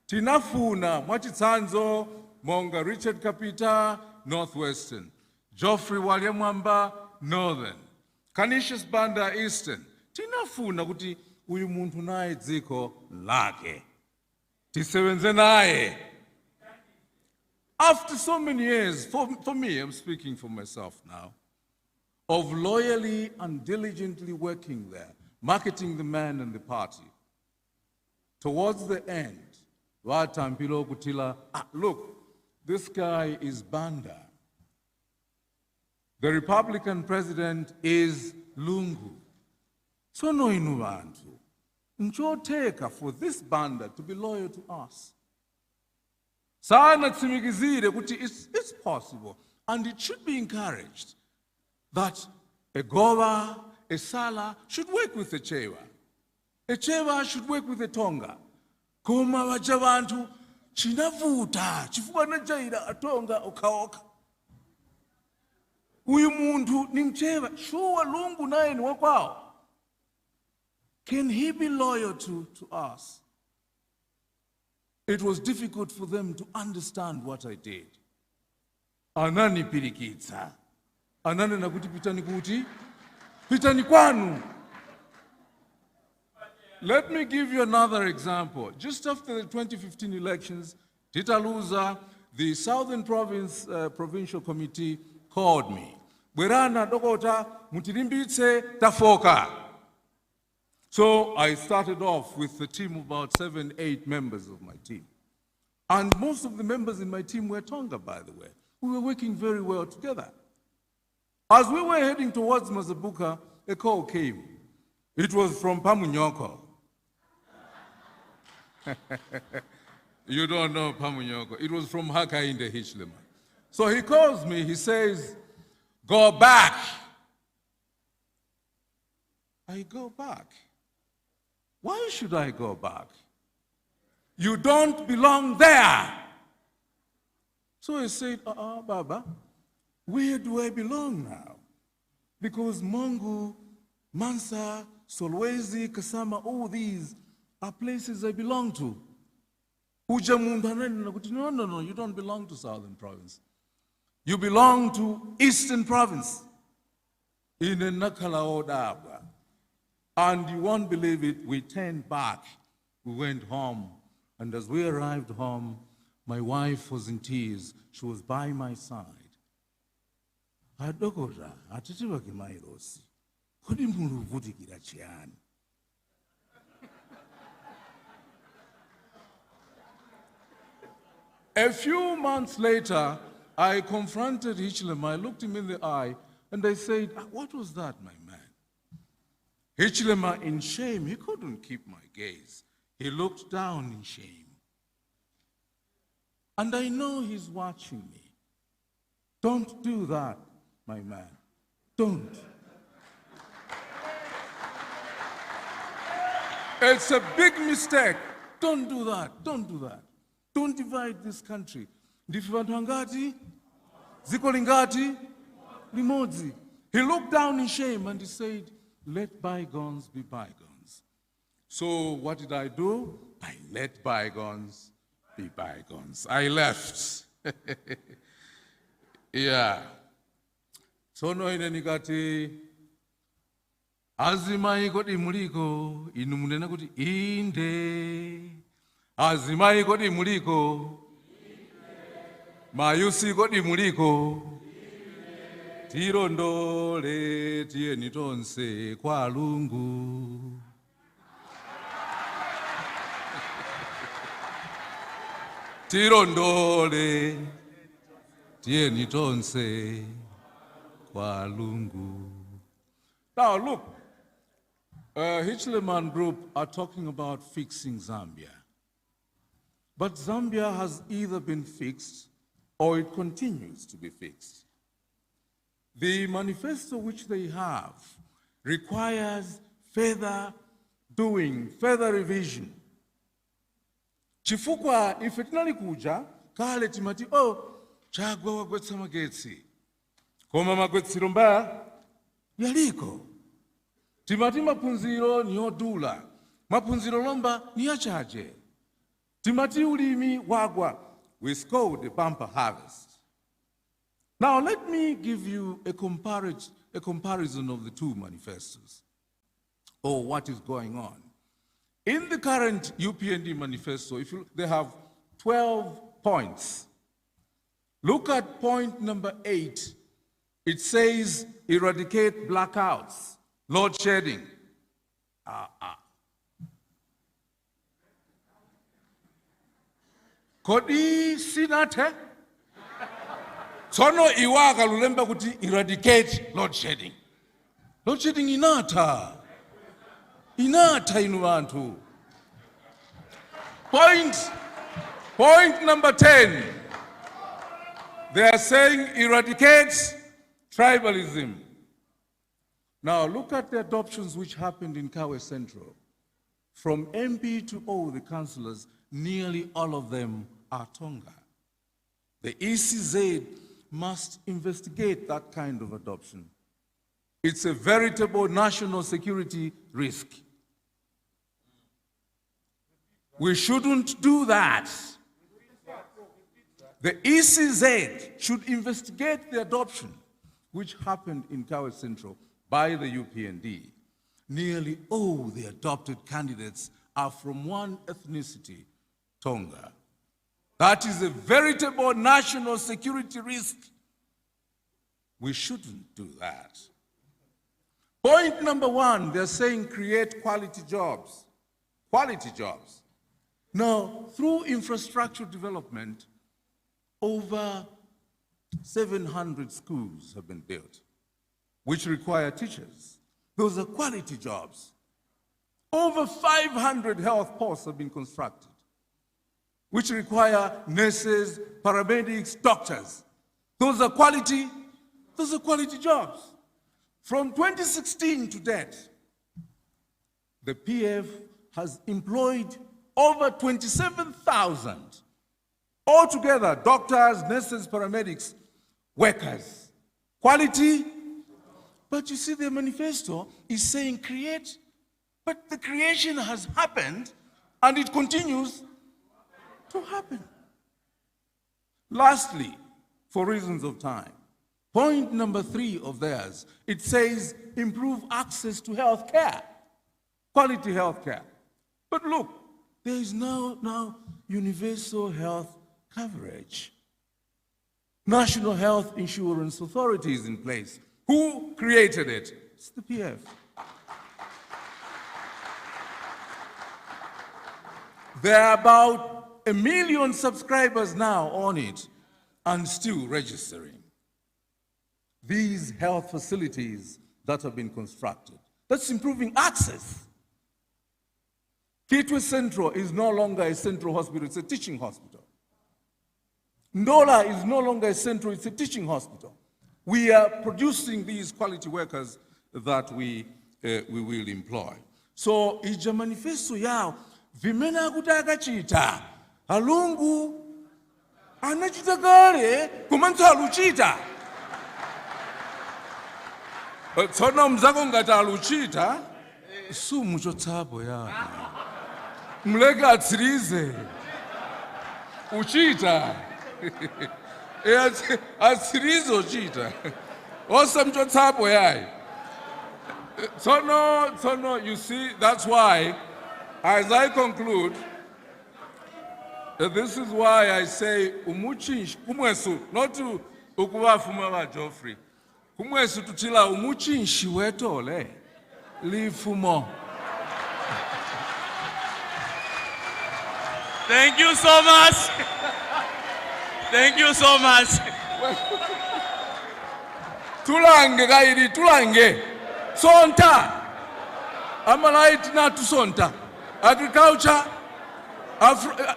Tinafuna mwachitsanzo monga Richard Kapita, Northwestern. Geoffrey Bwalya Mwamba, Northern. Canisius Banda, Eastern. Tinafuna kuti uyu muntu naye dziko lake. Tisebenze naye. After so many years, for me, I'm speaking for myself now, of loyally and diligently working there, marketing the man and the party, towards the end, Watampilo Kutila, look, this guy is Banda. The Republican president is Lungu. So no inuvantu. Nchoteka for this Banda to be loyal to us. Sana tsimikizire kuti it's possible, and it should be encouraged that a Gowa, a Sala should work with a Chewa. A Chewa should work with a Tonga. Koma wajabantu chinavuta chifukwa na jaira atonga okaoka. Uyu muntu ni Mchewa, shuwa Lungu naye ni wakwao. Can he be loyal to us? It was difficult for them to understand what I did. Anani pirikitsa. Anani nakuti pitani kuti? Pitani kwanu. Let me give you another example. Just after the 2015 elections, Titaluza, the Southern Province Provincial Committee called me. Bwerana dokota mutilimbitse tafoka. So I started off with a team of about 7, 8 members of my team. And most of the members in my team were Tonga, by the way. We were working very well together. As we were heading towards Mazabuka, a call came. It was from Pamunyoko. You don't know Pamunyoko. It was from Hakainde Hichilema. So he calls me, he says, go back. I go back. Why should I go back? You don't belong there. So I said, Baba, where do I belong now? Because Mongu, Mansa, Solwezi, Kasama, all these are places I belong to. No, you don't belong to Southern Province. You belong to Eastern Province. In the Nakalaodabwa. And you won't believe it, we turned back. We went home. And as we arrived home, my wife was in tears. She was by my side. Adokora, atitiwa kimairosi. Kodi muluvuti kirachiani. A few months later, I confronted Hichilema. I looked him in the eye, and I said, what was that, my man? Hichilema, in shame, he couldn't keep my gaze. He looked down in shame. And I know he's watching me. Don't do that, my man. Don't. It's a big mistake. Don't do that. Don't do that. Don't divide this country. Ndifivantwangati, zikolingati, limodzi. He looked down in shame and he said, let bygones be bygones. So what did I do? I let bygones be bygones. I left. Yeah. So no nikati azimai kodi muliko inu munena kuti inde. Azimai kodi muliko mayusi kodi muliko tirondole tieni tonse kwa lungu. Tirondole tieni tonse kwa lungu. Now look, Hichilema group are talking about fixing Zambia. But Zambia has either been fixed or it continues to be fixed. The manifesto which they have requires further doing, further revision. Chifukwa ifetinali kuja, kale timati, chagwa wagwetsa magetsi. Koma magwetsiro mbaya, yaliko. Timati mapunziro ni odula. Mapunziro lomba ni achaje. Timati ulimi wagwa. We scored a bumper harvest. Now let me give you a comparison of the two manifestos, or what is going on. In the current UPND manifesto, they have 12 points. Look at point number 8. It says eradicate blackouts, load shedding. Kodi sinate? Sono iwaka lulemba kuti eradicate load shedding. Load shedding inata. Inata inu vantu. Point number 10. They are saying eradicate tribalism. Now look at the adoptions which happened in Kawe Central. From MP to all the councillors, nearly all of them are Tonga. The ECZ must investigate that kind of adoption. It's a veritable national security risk. We shouldn't do that. The ECZ should investigate the adoption which happened in Kawe Central by the UPND. Nearly all the adopted candidates are from one ethnicity, Tonga. That is a veritable national security risk. We shouldn't do that. Point number one, they're saying create quality jobs. Quality jobs. Now, through infrastructure development, over 700 schools have been built, which require teachers. Those are quality jobs. Over 500 health posts have been constructed, which require nurses, paramedics, doctors. Those are quality jobs. From 2016 to date, the PF has employed over 27,000, altogether, doctors, nurses, paramedics, workers. Quality, but you see the manifesto is saying create, but the creation has happened and it continues to happen. Lastly, for reasons of time, point number 3 of theirs, it says improve access to health care, quality health care. But look, there is now universal health coverage. National Health Insurance Authority is in place. Who created it? It's the PF. There are about 1 million subscribers now on it and still registering. These health facilities that have been constructed, that's improving access. Kitwe Central is no longer a central hospital, it's a teaching hospital. Ndola is no longer a central, it's a teaching hospital. We are producing these quality workers that we will employ. So, ija manifesto yao, vimena kutaka chita, alungu, anachita kare, kumanza aluchita. Tsona mzako ngata aluchita, sumu chotsabo ya. Mlega atsirize, uchita. Atsirizo uchita. Osa mchotsabo ya. So, you see, that's why, as I conclude, this is why I say, umuchinshi, kumwesu, not to ukuvafuma wa Geoffrey, kumwesu tutila umuchinshi wetole, lifumo. Thank you so much. Thank you so much. Tulange gaidi, tulange. Sonta. Amalait na to sonta. Agriculture,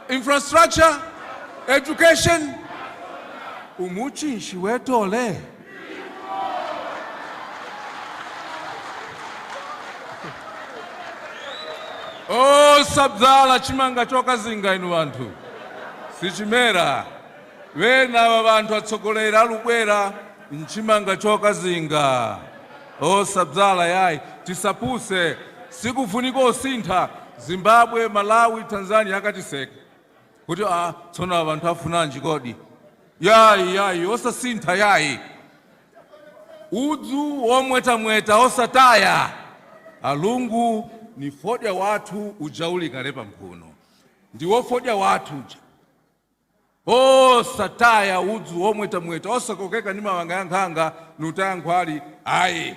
infrastructure, education. Umuchinshi wetole. Oh, sabzala chimanga choka zinga inu vantu. Sichimera. Wena wabantu atsokolera lukwera nchimanga choka zinga. Oh, sabzala yai. Tisapuse. Sikufuniko osintha. Zimbabwe, Malawi, Tanzania akatiseka. Kuti tsona abantu afuna njikodi. Yai, osa sintha yai. Udzu omweta osataya. Alungu ni fodya watu ujauli karepa mkono. Ndiwo fodya watu uja. Sataya udzu omweta osa kokeka nima wangayanganga nutayangwali ayi.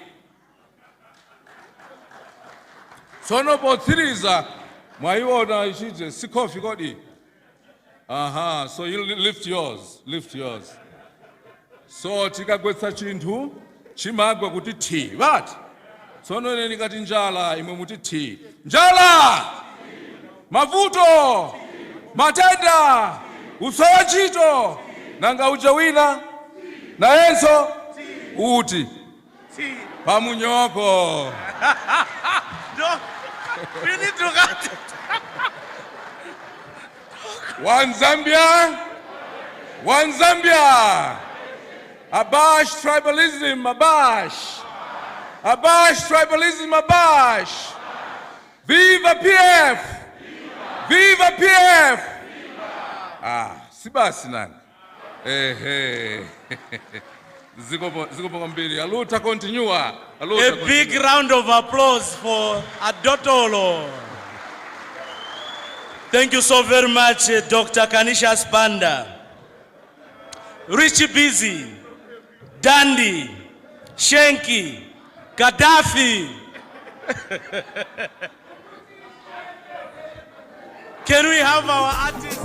Sono potsiriza mwaiona ishije sikofi kodi. Aha, so you lift yours. So tikagwetsa chinthu chimagwa kuti thi. What? Sono neni kati njala imwe muti thi. Njala! Mavuto! Matenda! Usowa ntchito! Nanga ujawina? Na enso? Uti? Pamunyoko! No, we need to cut it. One Zambia. Abash tribalism, abash. Abash tribalism, abash. Viva PF! Viva PF! Sibasi nani. A big round of applause for Adotolo. Thank you so very much, Dr. Kanisha Spanda. Richie Busy, Dandy, Shenki, Gaddafi. Can we have our artists?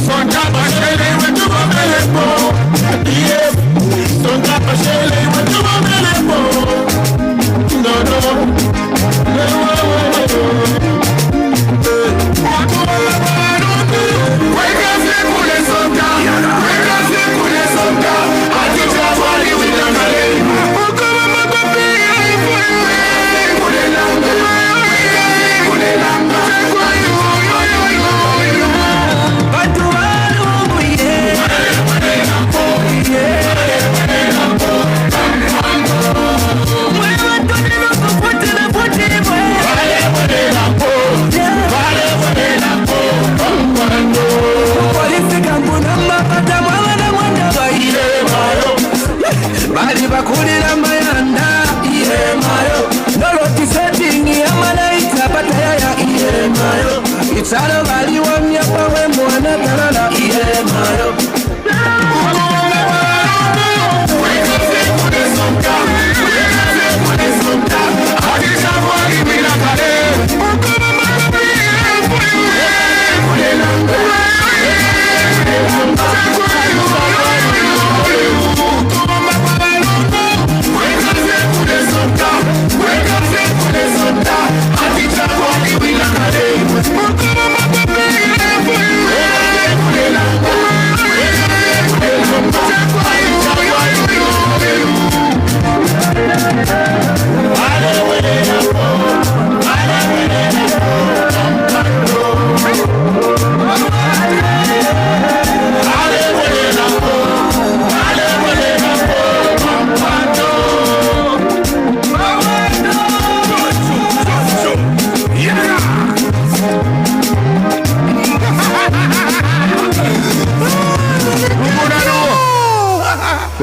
Sonja Bashele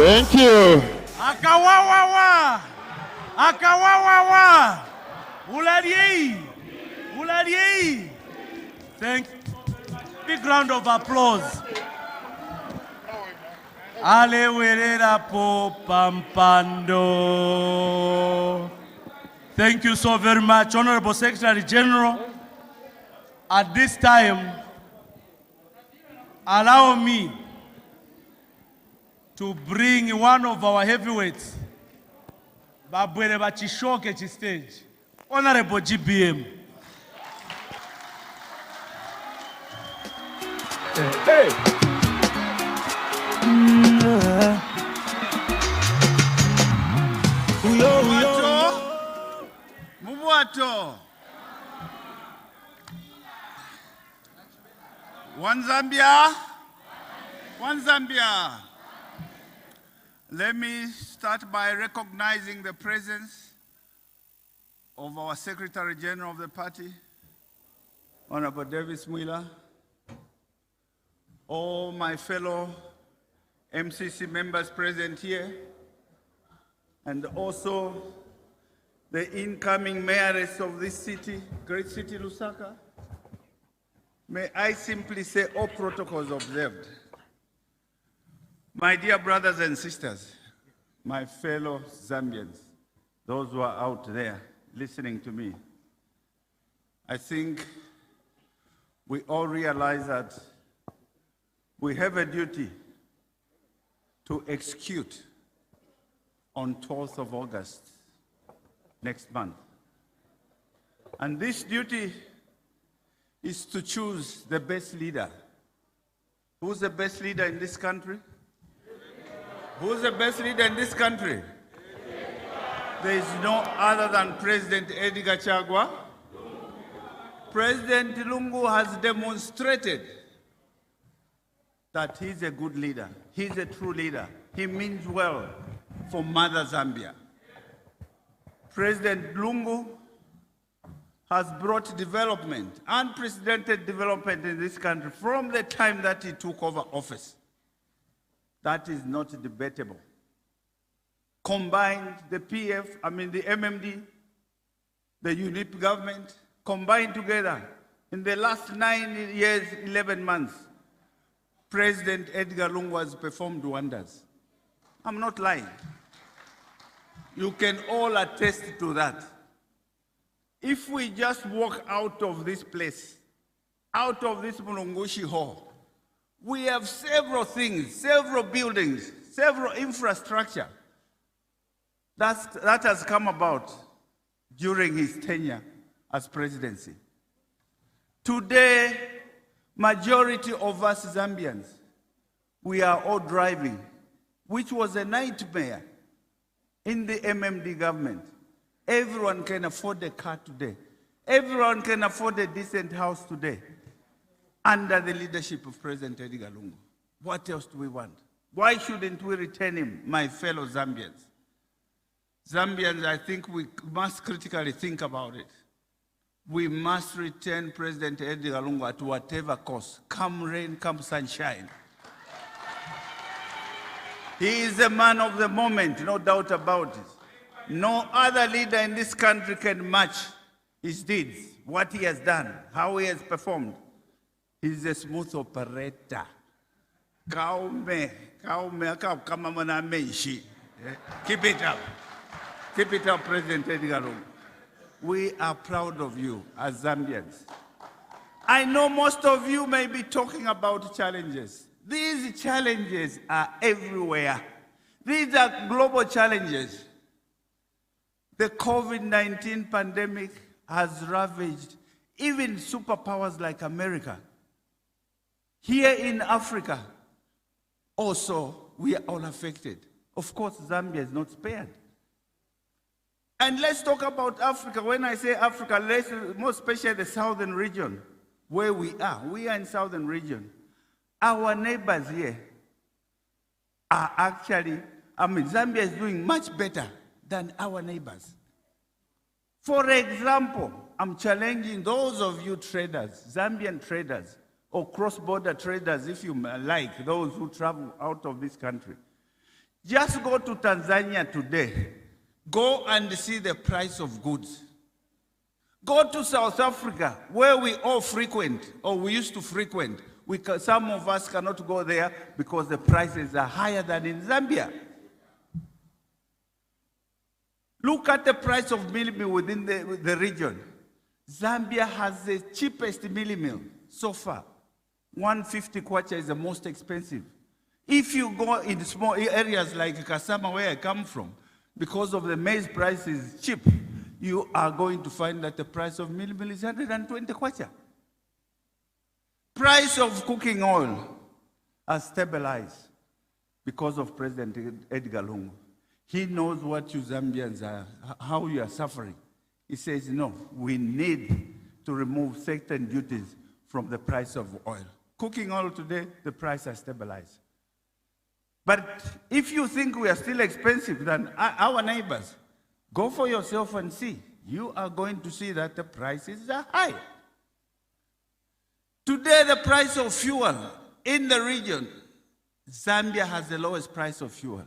Thank you. Akawawawa! Akawawawa! Ulaliei! Ulaliei! Thank you. Big round of applause. Ale werera po pampando. Thank you so very much, Honorable Secretary General. At this time, allow me to bring one of our heavyweights, Babwele Bachishoke stage, Honorable GBM. Hey. Mubuato. One Zambia. One Zambia. Let me start by recognizing the presence of our Secretary General of the party, Honorable Davies Mwila, all my fellow MCC members present here, and also the incoming mayoress of this city, great city Lusaka. May I simply say all protocols observed. My dear brothers and sisters, my fellow Zambians, those who are out there listening to me, I think we all realize that we have a duty to execute on 12th of August next month. And this duty is to choose the best leader. Who's the best leader in this country? Who's the best leader in this country? There is no other than President Edgar Chagwa. President Lungu has demonstrated that he's a good leader. He's a true leader. He means well for Mother Zambia. President Lungu has brought development, unprecedented development in this country from the time that he took over office. That is not debatable. Combined the the MMD, the UNIP government, combined together in the last 9 years, 11 months, President Edgar Lungu has performed wonders. I'm not lying. You can all attest to that. If we just walk out of this place, out of this Mulungushi Hall, we have several things, several buildings, several infrastructure that has come about during his tenure as presidency. Today, majority of us Zambians, we are all driving, which was a nightmare in the MMD government. Everyone can afford a car today. Everyone can afford a decent house today under the leadership of President Edgar Lungu. What else do we want? Why shouldn't we retain him, my fellow Zambians? Zambians, I think we must critically think about it. We must retain President Edgar Lungu at whatever cost, come rain, come sunshine. He is a man of the moment, no doubt about it. No other leader in this country can match his deeds, what he has done, how he has performed. He's a smooth operator. Keep it up. Keep it up, President Edgar Lungu. We are proud of you as Zambians. I know most of you may be talking about challenges. These challenges are everywhere. These are global challenges. The COVID-19 pandemic has ravaged even superpowers like America. Here in Africa, also, we are all affected. Of course, Zambia is not spared. And let's talk about Africa. When I say Africa, more especially the southern region, where we are in southern region. Our neighbors here are actually, Zambia is doing much better than our neighbors. For example, I'm challenging those of you traders, Zambian traders, or cross-border traders, if you like, those who travel out of this country. Just go to Tanzania today. Go and see the price of goods. Go to South Africa, where we all frequent, or we used to frequent. Some of us cannot go there because the prices are higher than in Zambia. Look at the price of meal meal within the region. Zambia has the cheapest meal meal so far. 150 kwacha is the most expensive. If you go in small areas like Kasama, where I come from, because of the maize price is cheap, you are going to find that the price of meal meal is 120 kwacha. Price of cooking oil has stabilized because of President Edgar Lungu. He knows what you Zambians are, how you are suffering. He says, no, we need to remove certain duties from the price of oil. Cooking oil today, the price has stabilized. But if you think we are still expensive than our neighbors, go for yourself and see. You are going to see that the prices are high. Today, the price of fuel in the region, Zambia has the lowest price of fuel.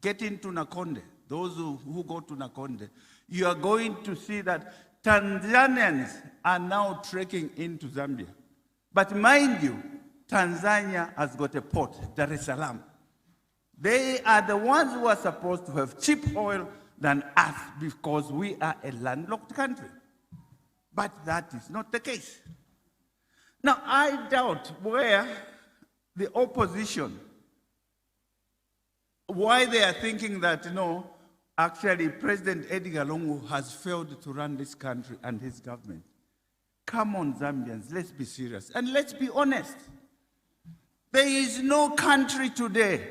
Get into Nakonde, those who go to Nakonde, you are going to see that Tanzanians are now trekking into Zambia. But mind you, Tanzania has got a port, Dar es Salaam. They are the ones who are supposed to have cheap oil than us because we are a landlocked country. But that is not the case. Now, I doubt where the opposition, why they are thinking that, no, actually President Edgar Lungu has failed to run this country and his government. Come on, Zambians, let's be serious and let's be honest. There is no country today,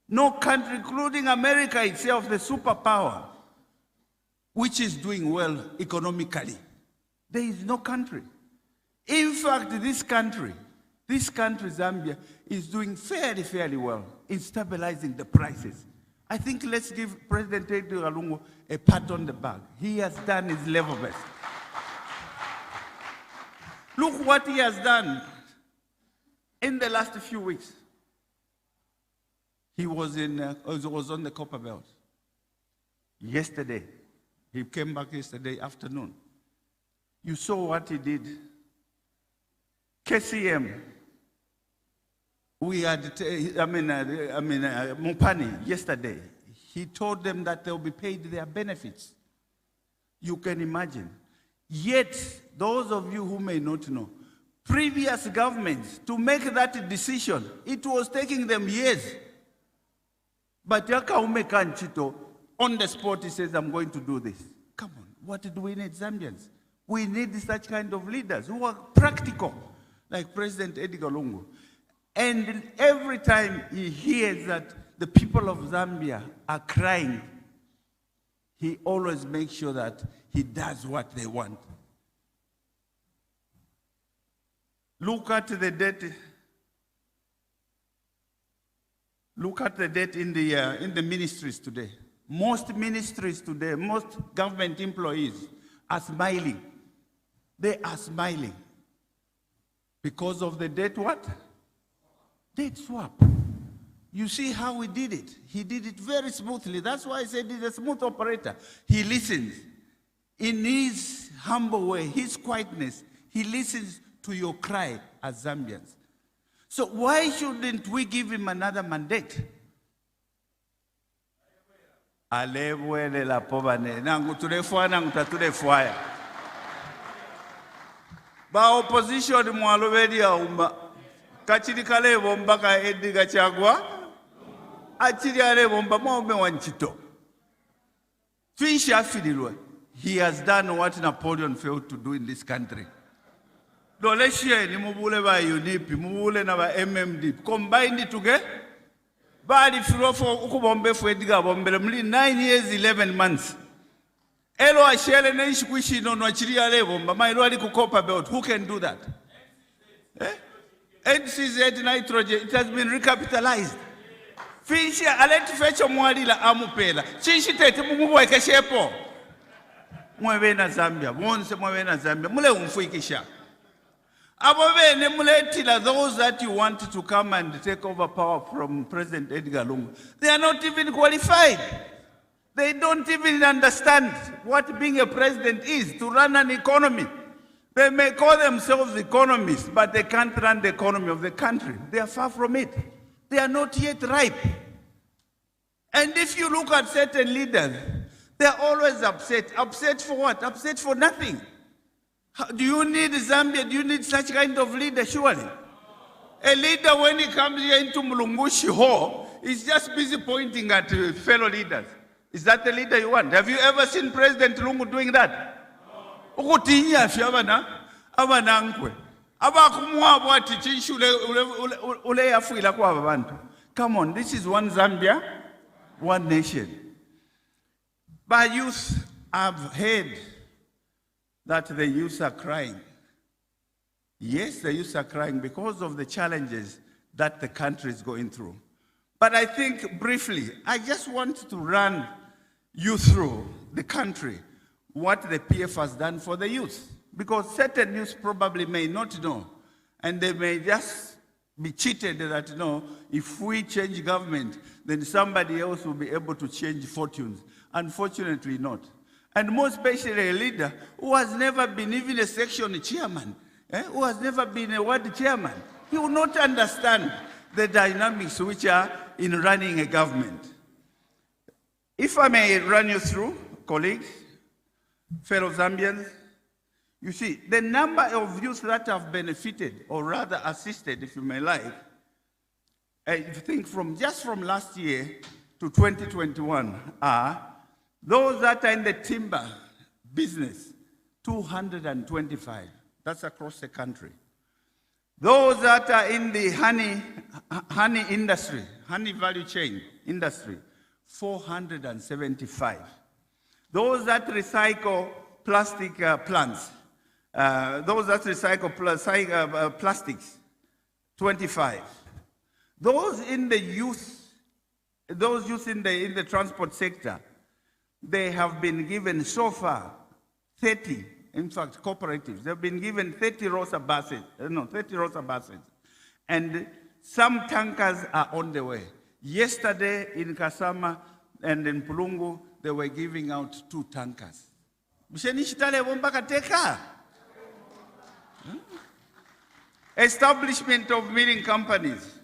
no country, including America itself, the superpower, which is doing well economically. There is no country. In fact, this country, Zambia, is doing fairly well in stabilizing the prices. I think let's give President Edgar Lungu a pat on the back. He has done his level best. Look what he has done in the last few weeks. He was on the Copper Belt. Yesterday, he came back yesterday afternoon. You saw what he did. KCM, we had, Mupani yesterday, he told them that they'll be paid their benefits. You can imagine. Yet, those of you who may not know, previous governments, to make that decision, it was taking them years. But Yakaume Kanchito, on the spot, he says, I'm going to do this. Come on, what do we need, Zambians? We need such kind of leaders who are practical, like President Edgar Lungu. And every time he hears that the people of Zambia are crying, he always makes sure that he does what they want. Look at the debt. Look at the debt in the ministries today. Most ministries today, most government employees are smiling. They are smiling because of the debt what? Debt swap. You see how he did it. He did it very smoothly. That's why I said he's a smooth operator. He listens. In his humble way, his quietness, he listens to your cry as Zambians. So why shouldn't we give him another mandate? Alebwele la pobane. Nangu tulefwa nangu tatulefwaya. Ba opposition mwalobedi ya umba. Kachiri kale bomba ka Edgar Chagwa. Achiri ale bomba mwome wanchito. Fisha fidilwe. He has done what Napoleon failed to do in this country. Doleshie ni mubule ba UNIP, mubule na ba MMD. Combined it together. Bali filofo ukubombe fu Edgar bombele mli 9 years 11 months. Elo ashele na ishikuishi no achiri ale bomba. Ma elo ali kukopa belt. Who can do that? NCZ nitrogen, it has been recapitalized. Fisha aleti fecho mwalila amupela. Chishi tete mumuwa ikeshepo. Mwewe na Zambia, mwonse mwewe na Zambia. Mule umfuikisha. Those that you want to come and take over power from President Edgar Lungu, they are not even qualified. They don't even understand what being a president is, to run an economy. They may call themselves economists, but they can't run the economy of the country. They are far from it. They are not yet ripe. And if you look at certain leaders, they are always upset. Upset for what? Upset for nothing. Do you need Zambia? Do you need such kind of leader, surely? A leader, when he comes here into Mulungushi Hall, is just busy pointing at fellow leaders. Is that the leader you want? Have you ever seen President Lungu doing that? Come on, this is one Zambia, one nation. But youth, I've heard that the youth are crying. Yes, the youth are crying because of the challenges that the country is going through. But I think briefly, I just want to run you through the country, what the PF has done for the youth. Because certain youth probably may not know, and they may just be cheated that, no, if we change government, then somebody else will be able to change fortunes. Unfortunately not. And more especially a leader who has never been even a section chairman, who has never been a ward chairman. He will not understand the dynamics which are in running a government. If I may run you through, colleagues, fellow Zambians, you see, the number of youth that have benefited, or rather assisted, if you may like, I think just from last year to 2021 are those that are in the timber business, 225. That's across the country. Those that are in the honey industry, honey value chain industry, 475. Those that recycle plastic plants, those that recycle plastics, 25. Those in the youth in the transport sector, they have been given so far 30, in fact, cooperatives. They've been given 30 Rosa buses, and some tankers are on the way. Yesterday in Kasama and in Pulungu, they were giving out 2 tankers. Establishment of milling companies.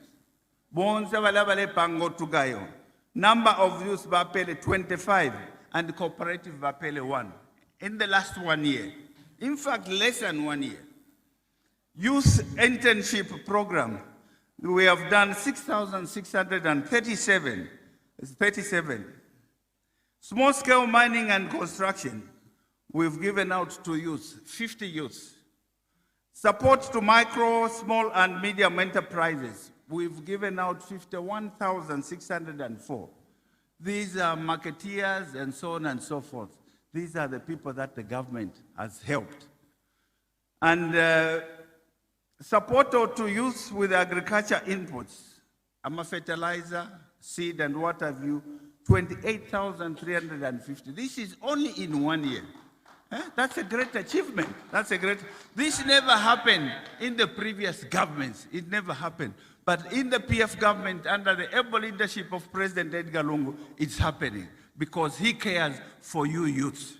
Number of youth Bapele 25 and cooperative Bapele 1 in the last 1 year. In fact, less than 1 year. Youth internship program. We have done 6,637. 37. Small-scale mining and construction. We've given out to youth, 50 youths. Support to micro, small, and medium enterprises. We've given out 51,604. These are marketeers and so on and so forth. These are the people that the government has helped. And support to youth with agriculture inputs, fertilizer, seed, and what have you, 28,350. This is only in 1 year. That's a great achievement. This never happened in the previous governments. It never happened. But in the PF government, under the able leadership of President Edgar Lungu, it's happening because he cares for you youths.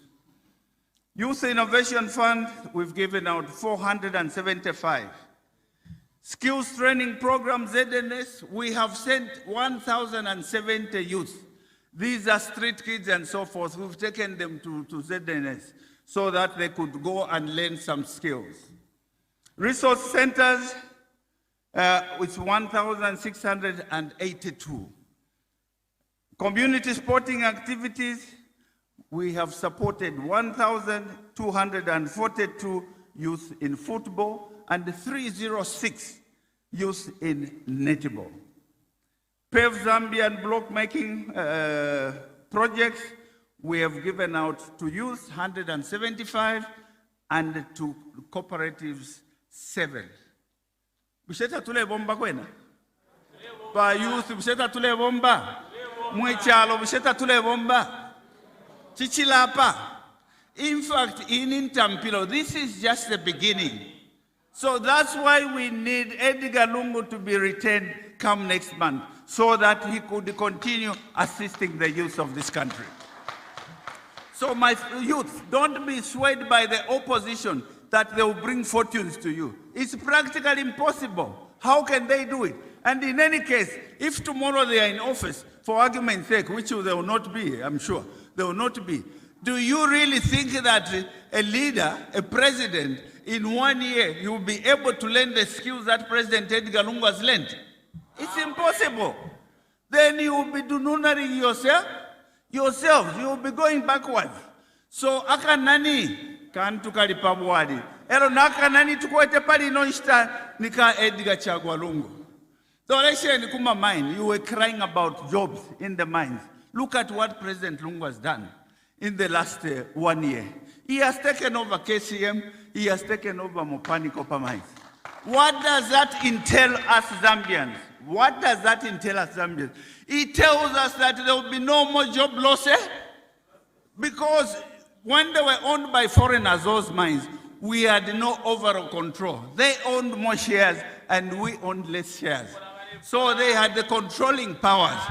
Youth Innovation Fund, we've given out 475. Skills Training Program, ZNS, we have sent 1,070 youths. These are street kids and so forth. We've taken them to ZNS so that they could go and learn some skills. Resource centers, it's 1,682. Community sporting activities, we have supported 1,242 youth in football and 306 youth in netball. PEV Zambian block making projects, we have given out to youth 175 and to cooperatives 7. Bisheta tule bomba kwena? Pa youth bisheta tule bomba? Mwechalo bisheta tule bomba? Chichilapa? In fact, in Intampilo, this is just the beginning. So that's why we need Edgar Lungu to be retained come next month, so that he could continue assisting the youth of this country. So my youth, don't be swayed by the opposition that they will bring fortunes to you. It's practically impossible. How can they do it? And in any case, if tomorrow they are in office, for argument's sake, which they will not be, I'm sure, they will not be, do you really think that a leader, a president, in 1 year, you will be able to learn the skills that President Edgar Lungu has learned? It's impossible. Then you will be dununering yourselves. You will be going backwards. So akanani kantu kalipabwali. Ero nakanani tukwete pali nonshita nika Edgar Chagwa Lungu. The election in Kuma mine, you were crying about jobs in the mines. Look at what President Lungu has done in the last 1 year. He has taken over KCM, he has taken over Mopani Copper Mines. What does that entail us Zambians? What does that entail us Zambians? It tells us that there will be no more job losses, because when they were owned by foreigners, those mines, we had no overall control. They owned more shares and we owned less shares. So they had the controlling powers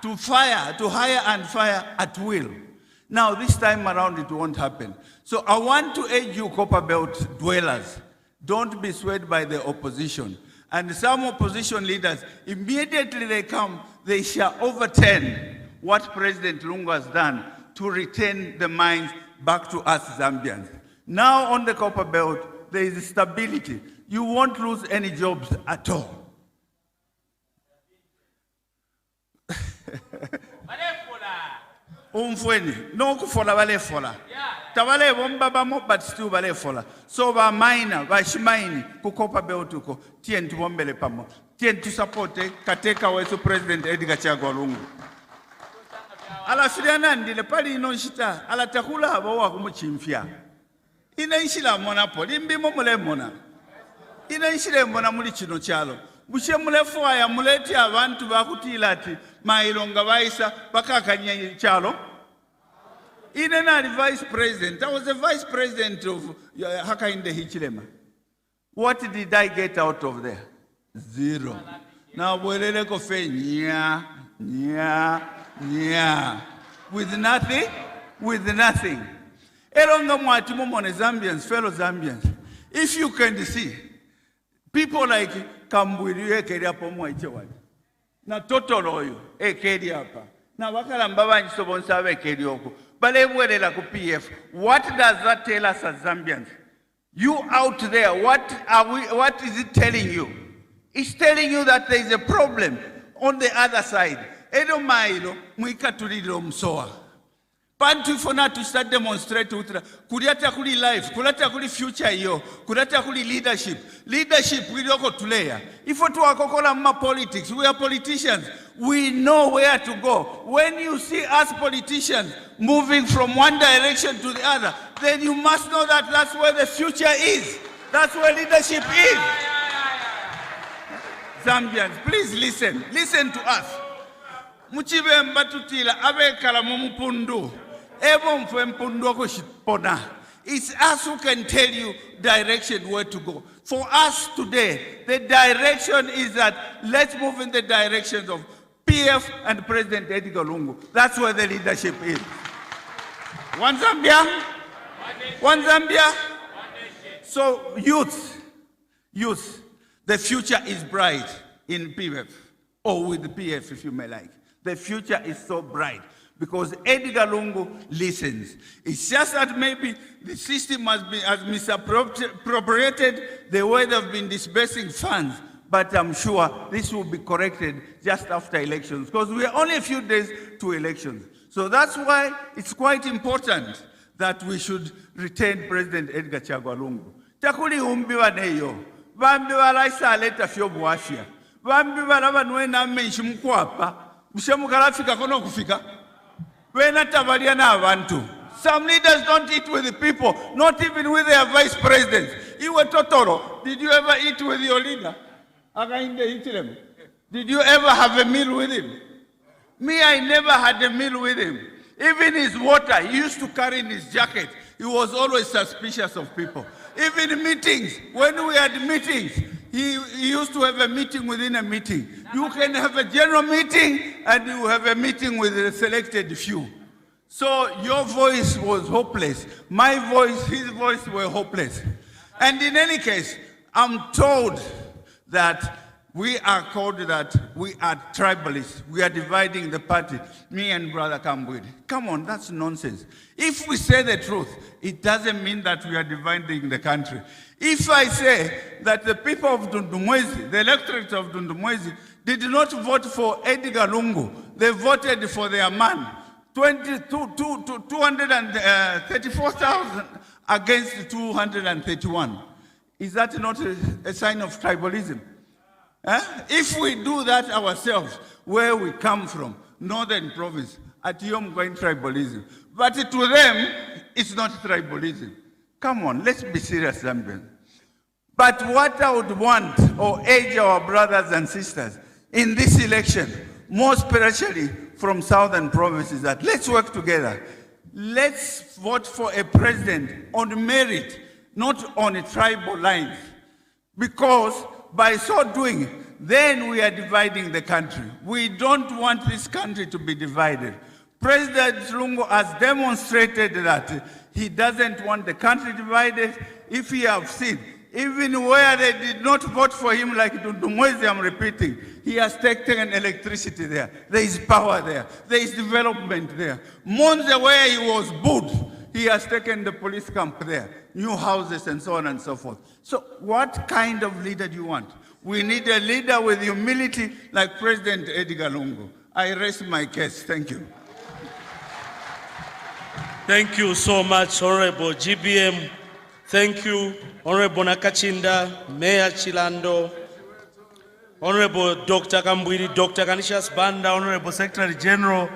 to hire and fire at will. Now this time around it won't happen. So I want to urge you, Copper Belt dwellers, don't be swayed by the opposition. And some opposition leaders, immediately they come, they shall overturn what President Lungu has done to return the mines back to us Zambians. Now on the Copper Belt, there is stability. You won't lose any jobs at all. Umfweni, no kufola bale fola. Tabale bomba bamo, but still bale fola. So ba miner, ba shimaini, ku Copper Belt uko, tien tu bombele pamo. Tien tu supporte, kateka wetu President Edgar Chagwa Lungu. Ala filiana ndile pali inonshita, ala takula habawa kumuchimfia. Ina inshila mona poli, mbimo mule mona. Ina inshile mona muli chino chalo. Bushe mule fuaya muleti abantu bakutilati, mailonga baisa, bakakanya chalo. Ina nani vice president. I was the vice president of Hakainde Hichilema. What did I get out of there? Zero. Now welele kofe nya. With nothing. Elonga mwatimo mone Zambians, fellow Zambians. If you can see, people like Kambwili ekeri hapo mwaichewali. Na totoro oyo ekeri hapa. Na wakala mbaba njisobonsa ekeri oko. Balebwele la ku PF. What does that tell us as Zambians? You out there, what is it telling you? It's telling you that there is a problem on the other side. Edo mailo mwika tulilo msoa. Pantu fona to start demonstrate utra. Kuriata kuli life, kulata kuli future yo, kulata kuli leadership. Leadership we don't go to layer. If we akokola ma politics, we are politicians. We know where to go. When you see us politicians moving from one direction to the other, then you must know that that's where the future is. That's where leadership is. Zambians, please listen. Listen to us. Muchibe mbatutila abekala mumupundu. Ebo mfwe mpundu wako shipona. It's us who can tell you direction where to go. For us today, the direction is that let's move in the directions of PF and President Edgar Lungu. That's where the leadership is. One Zambia. One Zambia. So youth, the future is bright in PF, or with the PF if you may like. The future is so bright because Edgar Lungu listens. It's just that maybe the system has misappropriated the way they've been disbursing funds, but I'm sure this will be corrected just after elections because we are only a few days to elections. So that's why it's quite important that we should retain President Edgar Chagwa Lungu. Takuli umbiwa neyo, bambi walaisa aleta fyo buafia, bambi walaba nwena menshi mkwapa, mshemukarafika kono kufika, wena tabalia na abantu. Some leaders don't eat with the people, not even with their vice presidents. Iwe Totoro, did you ever eat with your leader? Did you ever have a meal with him? Me, I never had a meal with him. Even his water, he used to carry in his jacket. He was always suspicious of people. Even meetings, when we had meetings, he used to have a meeting within a meeting. You can have a general meeting and you have a meeting with a selected few. So your voice was hopeless. My voice, his voice were hopeless. And in any case, I'm told that we are called that we are tribalists. We are dividing the party, me and Brother Kambwili. Come on, that's nonsense. If we say the truth, it doesn't mean that we are dividing the country. If I say that the people of Dundumwezi, the electorate of Dundumwezi, did not vote for Edgar Lungu, they voted for their man, 234,000 against 231. Is that not a sign of tribalism? If we do that ourselves, where we come from, northern province, at Yom going tribalism. But to them, it's not tribalism. Come on, let's be serious, Zambian. But what I would want, or urge our brothers and sisters in this election, more especially from southern provinces, that let's work together. Let's vote for a president on merit, not on a tribal lines. Because by so doing, then we are dividing the country. We don't want this country to be divided. President Lungu has demonstrated that he doesn't want the country divided. If you have seen, even where they did not vote for him, like Dundumwezi, I'm repeating, he has taken electricity there. There is power there. There is development there. Monze, where he was booed, he has taken the police camp there, new houses and so on and so forth. So what kind of leader do you want? We need a leader with humility like President Edgar Lungu. I rest my case. Thank you. Thank you so much, Honorable GBM. Thank you, Honorable Nakachinda, Mayor Chilando, Honorable Dr. Kambwili, Dr. Kanishas Banda, Honorable Secretary General.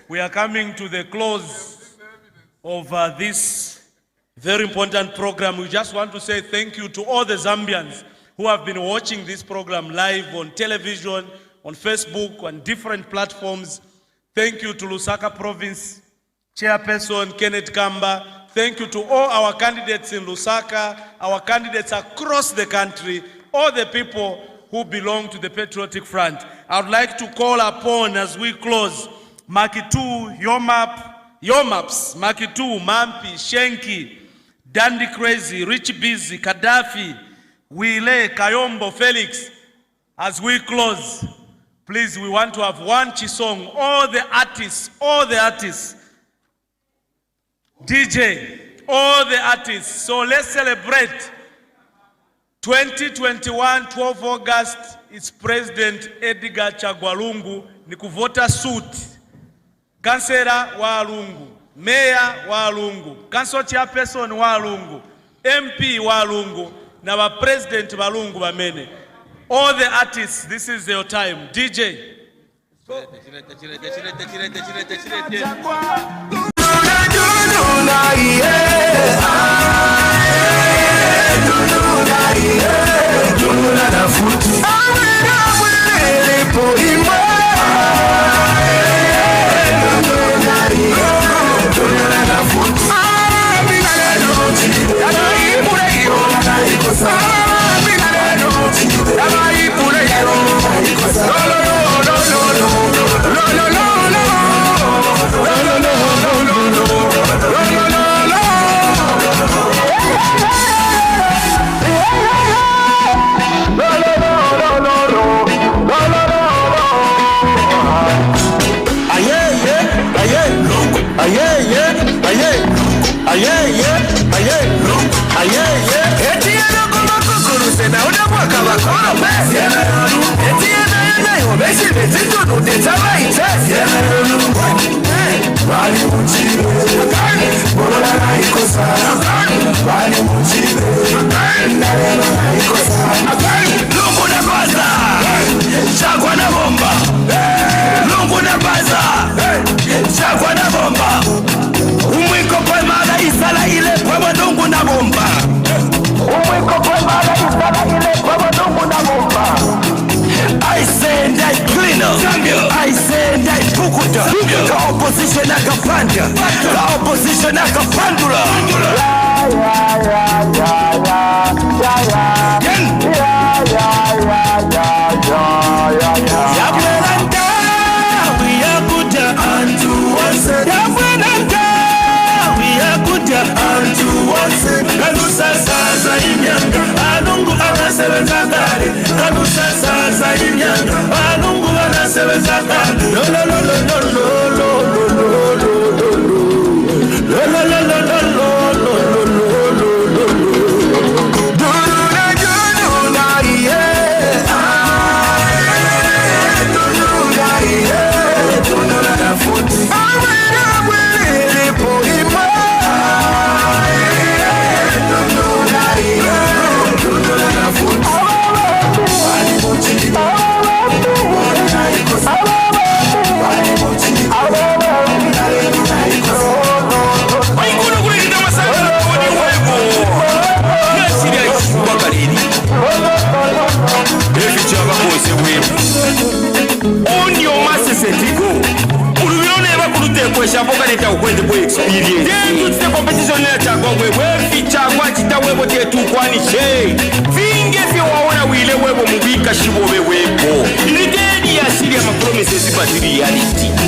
We are coming to the close of this very important program. We just want to say thank you to all the Zambians who have been watching this program live on television, on Facebook, on different platforms. Thank you to Lusaka Province Chairperson Kenneth Kamba. Thank you to all our candidates in Lusaka, our candidates across the country, all the people who belong to the Patriotic Front. I would like to call upon, as we close, Makitu, Yomaps, Makitu, Mampi, Shenki, Dandy Crazy, Rich Busy, Gaddafi, Wile, Kayombo, Felix. As we close, please, we want to have one Chisong, all the artists, DJ, all the artists. So let's celebrate 2021, 12 August, it's President Edgar Chagwa ni kuvota suit. Kansela wa Lungu, Mayor wa Lungu, Council Chairperson wa Lungu, MP wa Lungu, na wa President wa Lungu bamene. All the artists, this is your time. DJ. Opposition akapanda, opposition akapandula. Experience. The competition reality.